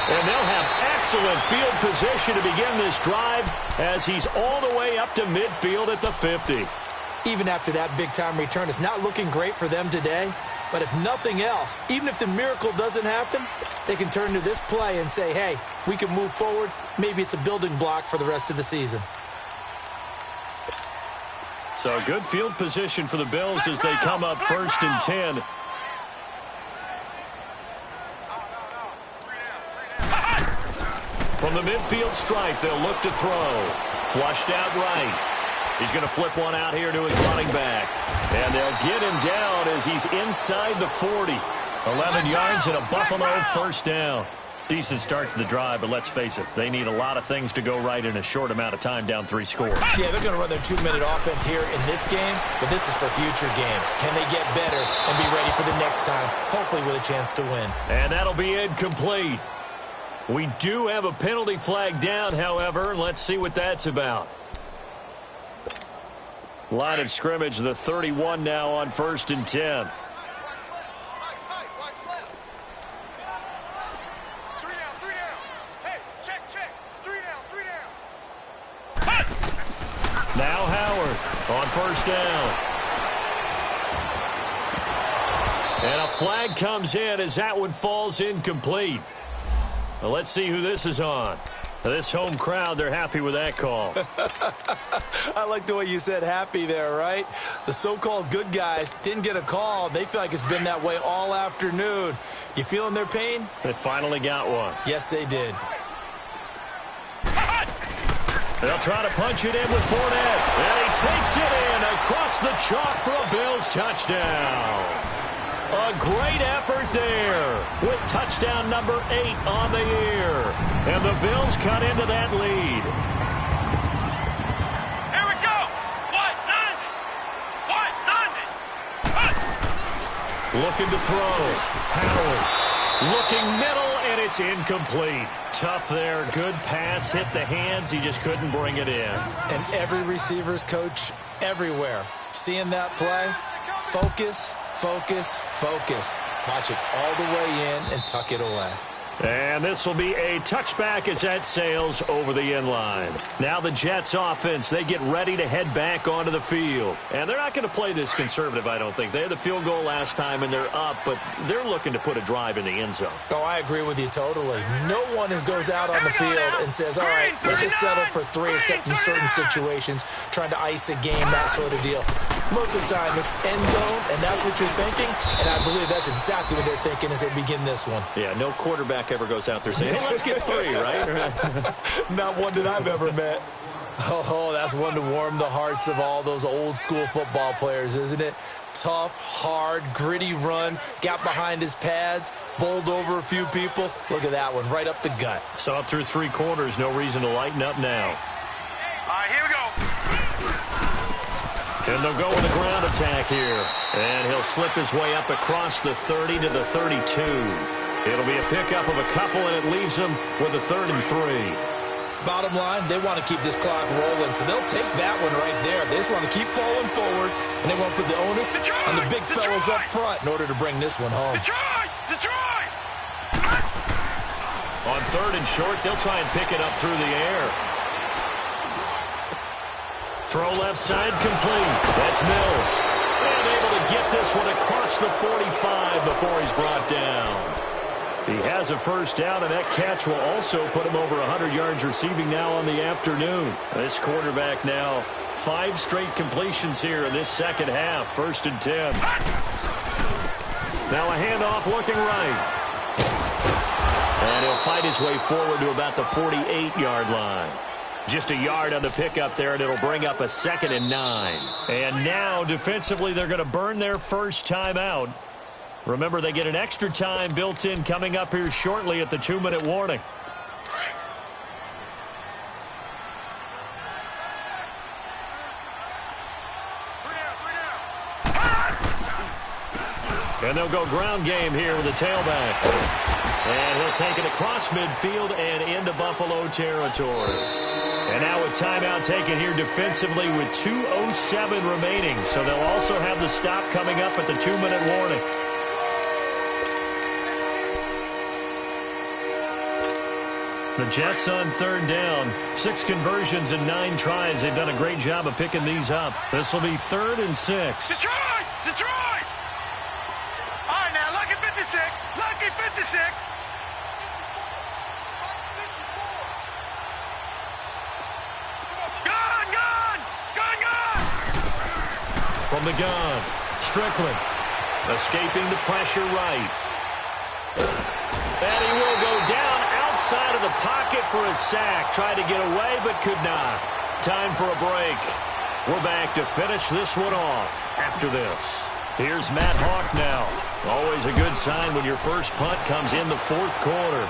And they'll have excellent field position to begin this drive as he's all the way up to midfield at the 50. Even after that big-time return, it's not looking great for them today. But if nothing else, even if the miracle doesn't happen, they can turn to this play and say, hey, we can move forward. Maybe it's a building block for the rest of the season. So good field position for the Bills as they come up 1st and 10. From the midfield stripe, they'll look to throw. Flushed out right. He's going to flip one out here to his running back. And they'll get him down as he's inside the 40. 11 yards and a Buffalo first down. Decent start to the drive, but let's face it, they need a lot of things to go right in a short amount of time, down 3 scores. Yeah, they're going to run their 2-minute offense here in this game, but this is for future games. Can they get better and be ready for the next time, hopefully with a chance to win? And that'll be incomplete. We do have a penalty flag down, however. Let's see what that's about. Line of scrimmage, the 31 now on 1st and 10. Now Howard on 1st down. And a flag comes in as that one falls incomplete. Well, let's see who this is on. This home crowd, they're happy with that call. I like the way you said happy there, right? The so-called good guys didn't get a call. They feel like it's been that way all afternoon. You feeling their pain? They finally got one. Yes, they did. They'll try to punch it in with Fournette. And he takes it in across the chalk for a Bills touchdown. A great effort there with touchdown number 8 on the year. And the Bills cut into that lead. Here we go. What? Looking to throw. Howard looking middle, and it's incomplete. Tough there. Good pass. Hit the hands. He just couldn't bring it in. And every receiver's coach everywhere. Seeing that play, focus, focus, focus. Watch it all the way in and tuck it away. And this will be a touchback as that sails over the end line. Now the Jets offense, they get ready to head back onto the field. And they're not going to play this conservative, I don't think. They had the field goal last time and they're up, but they're looking to put a drive in the end zone. Oh, I agree with you totally. No one goes out on the field and says, all right, let's just settle for 3 except in certain situations, trying to ice a game, that sort of deal. Most of the time it's end zone, and that's what you're thinking, and I believe that's exactly what they're thinking as they begin this one. Yeah, no quarterback ever goes out there saying, hey, let's get 3, right? Not one that I've ever met. Oh, that's one to warm the hearts of all those old school football players, isn't it? Tough, hard, gritty run, got behind his pads, bowled over a few people. Look at that one, right up the gut. So up through 3 quarters, no reason to lighten up now. All right, here we go. And they'll go with a ground attack here. And he'll slip his way up across the 30 to the 32. It'll be a pickup of a couple, and it leaves them with a 3rd and 3. Bottom line, they want to keep this clock rolling, so they'll take that one right there. They just want to keep falling forward, and they want to put the onus on the big fellas up front in order to bring this one home. Detroit! On 3rd and short, they'll try and pick it up through the air. Throw left side complete. That's Mills. And able to get this one across the 45 before he's brought down. He has a first down, and that catch will also put him over 100 yards receiving now on the afternoon. This quarterback now 5 straight completions here in this second half. 1st and 10. Now a handoff looking right. And he'll fight his way forward to about the 48-yard line. Just a yard on the pickup there, and it'll bring up a 2nd and 9. And now, defensively, they're going to burn their first time out. Remember, they get an extra time built in coming up here shortly at the 2-minute warning. And they'll go ground game here with the tailback. And he'll take it across midfield and into Buffalo territory. And now a timeout taken here defensively with 2:07 remaining. So they'll also have the stop coming up at the 2-minute warning. The Jets on 3rd down. 6 conversions and 9 tries. They've done a great job of picking these up. This will be 3rd and 6. Detroit! Detroit! All right, now, lucky 56. Lucky 56. Gun, gun! Gun, gun! From the gun, Strickland. Escaping the pressure right. And he will go down outside of the pocket for a sack. Tried to get away, but could not. Time for a break. We're back to finish this one off after this. Here's Matt Hawk now. Always a good sign when your first punt comes in the 4th quarter.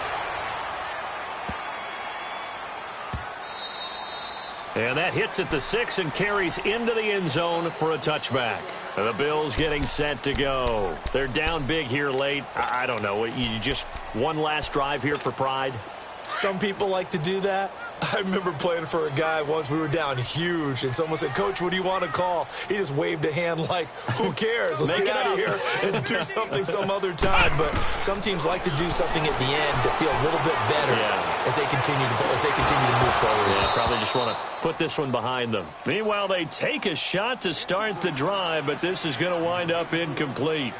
And that hits at the 6 and carries into the end zone for a touchback. The Bills getting set to go. They're down big here late. I don't know. You just one last drive here for pride? Some people like to do that. I remember playing for a guy once. We were down huge, and someone said, "Coach, what do you want to call?" He just waved a hand like, who cares? Let's get out of here and do something some other time. But some teams like to do something at the end to feel a little bit better as they continue to move forward. Yeah, probably just want to put this one behind them. Meanwhile, they take a shot to start the drive, but this is going to wind up incomplete.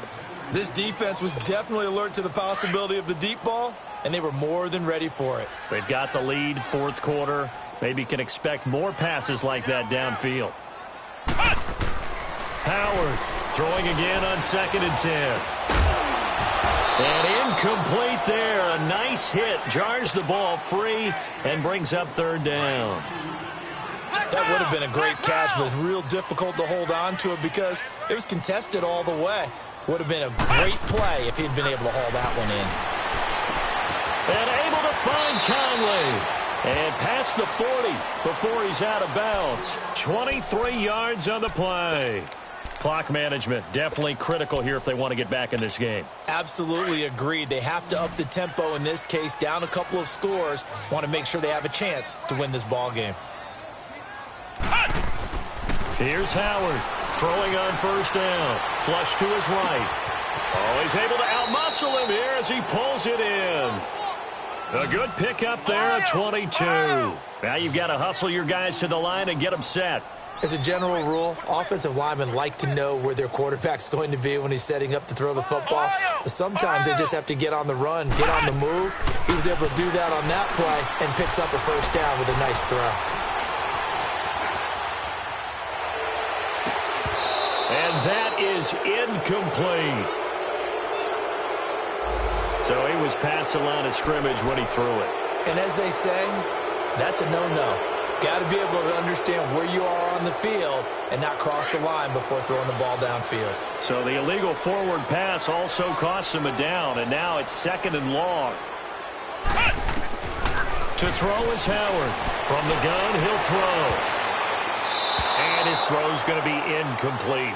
This defense was definitely alert to the possibility of the deep ball, and they were more than ready for it. They've got the lead, 4th quarter. Maybe can expect more passes like that downfield. Howard throwing again on 2nd and 10. And incomplete there. A nice hit. Jars the ball free and brings up 3rd down. That would have been a great catch, but it's real difficult to hold on to it because it was contested all the way. Would have been a great play if he'd been able to haul that one in. And able to find Conley. And past the 40 before he's out of bounds. 23 yards on the play. Clock management definitely critical here if they want to get back in this game. Absolutely agreed. They have to up the tempo in this case, down a couple of scores. Want to make sure they have a chance to win this ball game. Here's Howard throwing on 1st down. Flush to his right. Oh, he's able to outmuscle him here as he pulls it in. A good pickup there at 22. Now you've got to hustle your guys to the line and get them set. As a general rule, offensive linemen like to know where their quarterback's going to be when he's setting up to throw the football. But sometimes they just have to get on the run, get on the move. He was able to do that on that play and picks up a 1st down with a nice throw. And that is incomplete. So he was past the line of scrimmage when he threw it. And as they say, that's a no-no. Got to be able to understand where you are on the field and not cross the line before throwing the ball downfield. So the illegal forward pass also costs him a down, and now it's 2nd and long. To throw is Howard. From the gun, he'll throw. And his throw's going to be incomplete.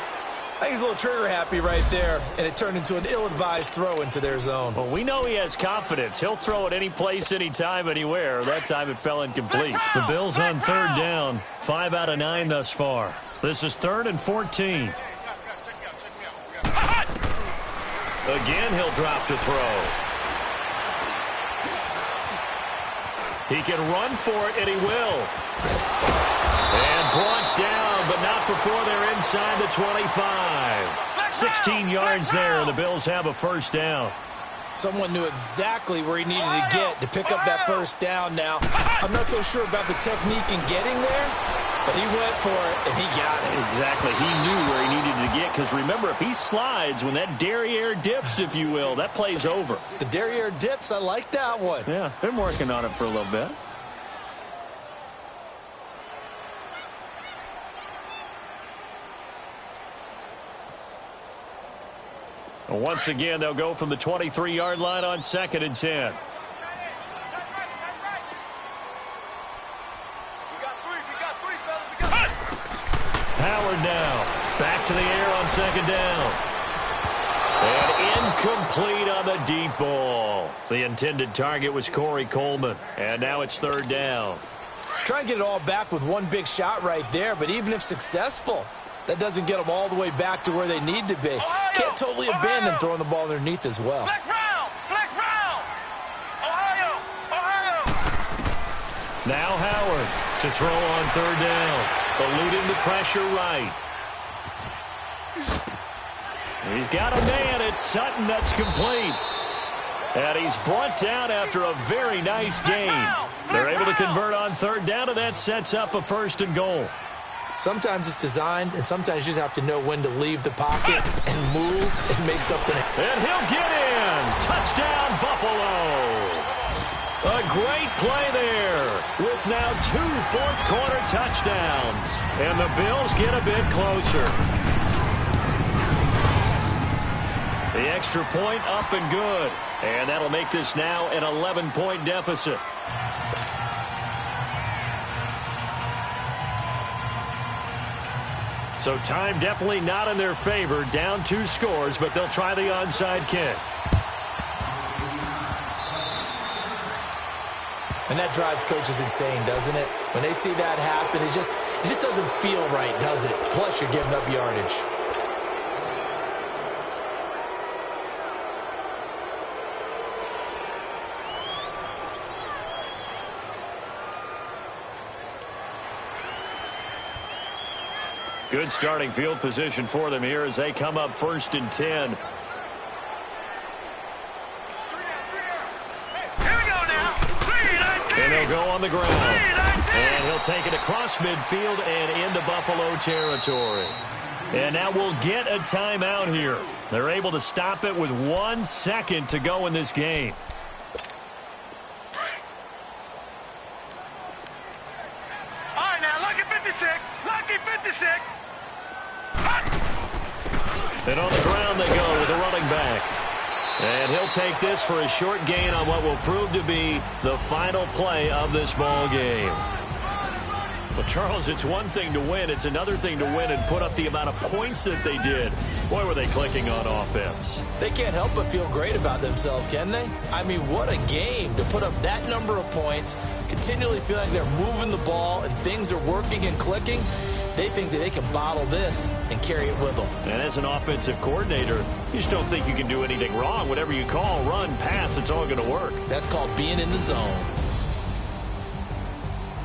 I think he's a little trigger happy right there, and it turned into an ill-advised throw into their zone. Well, we know he has confidence. He'll throw it any place, anytime, anywhere. That time it fell incomplete. The Bills on 3rd down. 5 out of 9 thus far. This is 3rd and 14. Again, he'll drop to throw. He can run for it, and he will. And brought down, but not before they're inside the 25. 16 yards there, and the Bills have a 1st down. Someone knew exactly where he needed to get to pick up that 1st down now. I'm not so sure about the technique in getting there, but he went for it, and he got it. Exactly. He knew where he needed to get, because remember, if he slides, when that derriere dips, if you will, that play's over. The derriere dips, I like that one. Yeah, been working on it for a little bit. Once again, they'll go from the 23-yard line on 2nd and 10. Howard now. Back to the air on 2nd down. And incomplete on the deep ball. The intended target was Corey Coleman. And now it's 3rd down. Try and get it all back with one big shot right there, but even if successful, that doesn't get them all the way back to where they need to be. Can't totally abandon throwing the ball underneath as well. Flex round! Flex round! Ohio! Ohio! Now Howard to throw on 3rd down. Eluding the pressure right. He's got a man. It's Sutton that's complete. And he's brought down after a very nice gain. They're able to convert on 3rd down, and that sets up a 1st and goal. Sometimes it's designed, and sometimes you just have to know when to leave the pocket and move and make something. And he'll get in. Touchdown, Buffalo. A great play there with now 2 fourth-quarter touchdowns. And the Bills get a bit closer. The extra point up and good. And that'll make this now an 11-point deficit. So time definitely not in their favor. Down 2 scores, but they'll try the onside kick. And that drives coaches insane, doesn't it? When they see that happen, it just doesn't feel right, does it? Plus, you're giving up yardage. Good starting field position for them here as they come up 1st and 10. Here we go now. 3-19. And they'll go on the ground. 3-19. And he'll take it across midfield and into Buffalo territory. And now we'll get a timeout here. They're able to stop it with 1 second to go in this game. All right, now, lucky 56. Lucky 56. And on the ground they go with the running back. And he'll take this for a short gain on what will prove to be the final play of this ball game. Well, Charles, it's one thing to win. It's another thing to win and put up the amount of points that they did. Boy, were they clicking on offense. They can't help but feel great about themselves, can they? I mean, what a game to put up that number of points, continually feel like they're moving the ball and things are working and clicking. They think that they can bottle this and carry it with them. And as an offensive coordinator, you just don't think you can do anything wrong. Whatever you call, run, pass, it's all going to work. That's called being in the zone.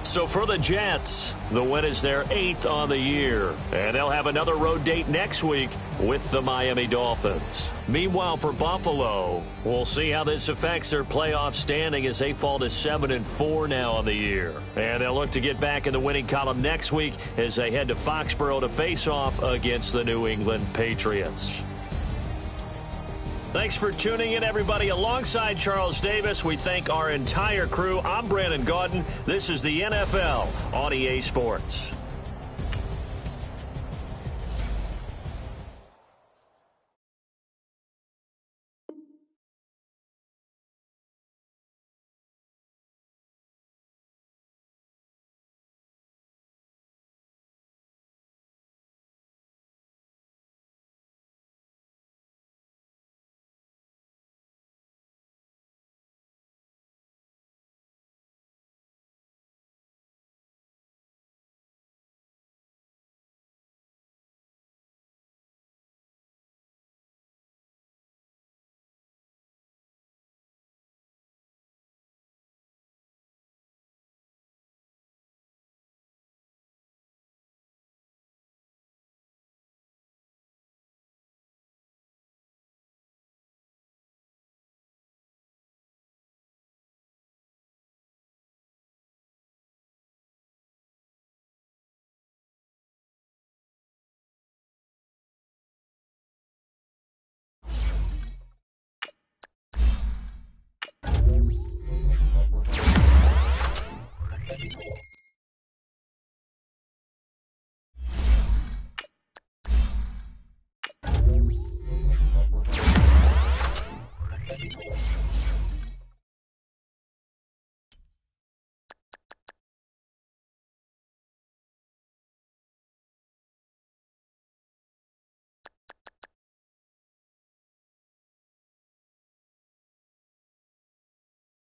So for the Jets, the win is their 8th on the year. And they'll have another road date next week with the Miami Dolphins. Meanwhile, for Buffalo, we'll see how this affects their playoff standing as they fall to 7-4 now on the year. And they'll look to get back in the winning column next week as they head to Foxborough to face off against the New England Patriots. Thanks for tuning in, everybody. Alongside Charles Davis, we thank our entire crew. I'm Brandon Gaudin. This is the NFL on EA Sports.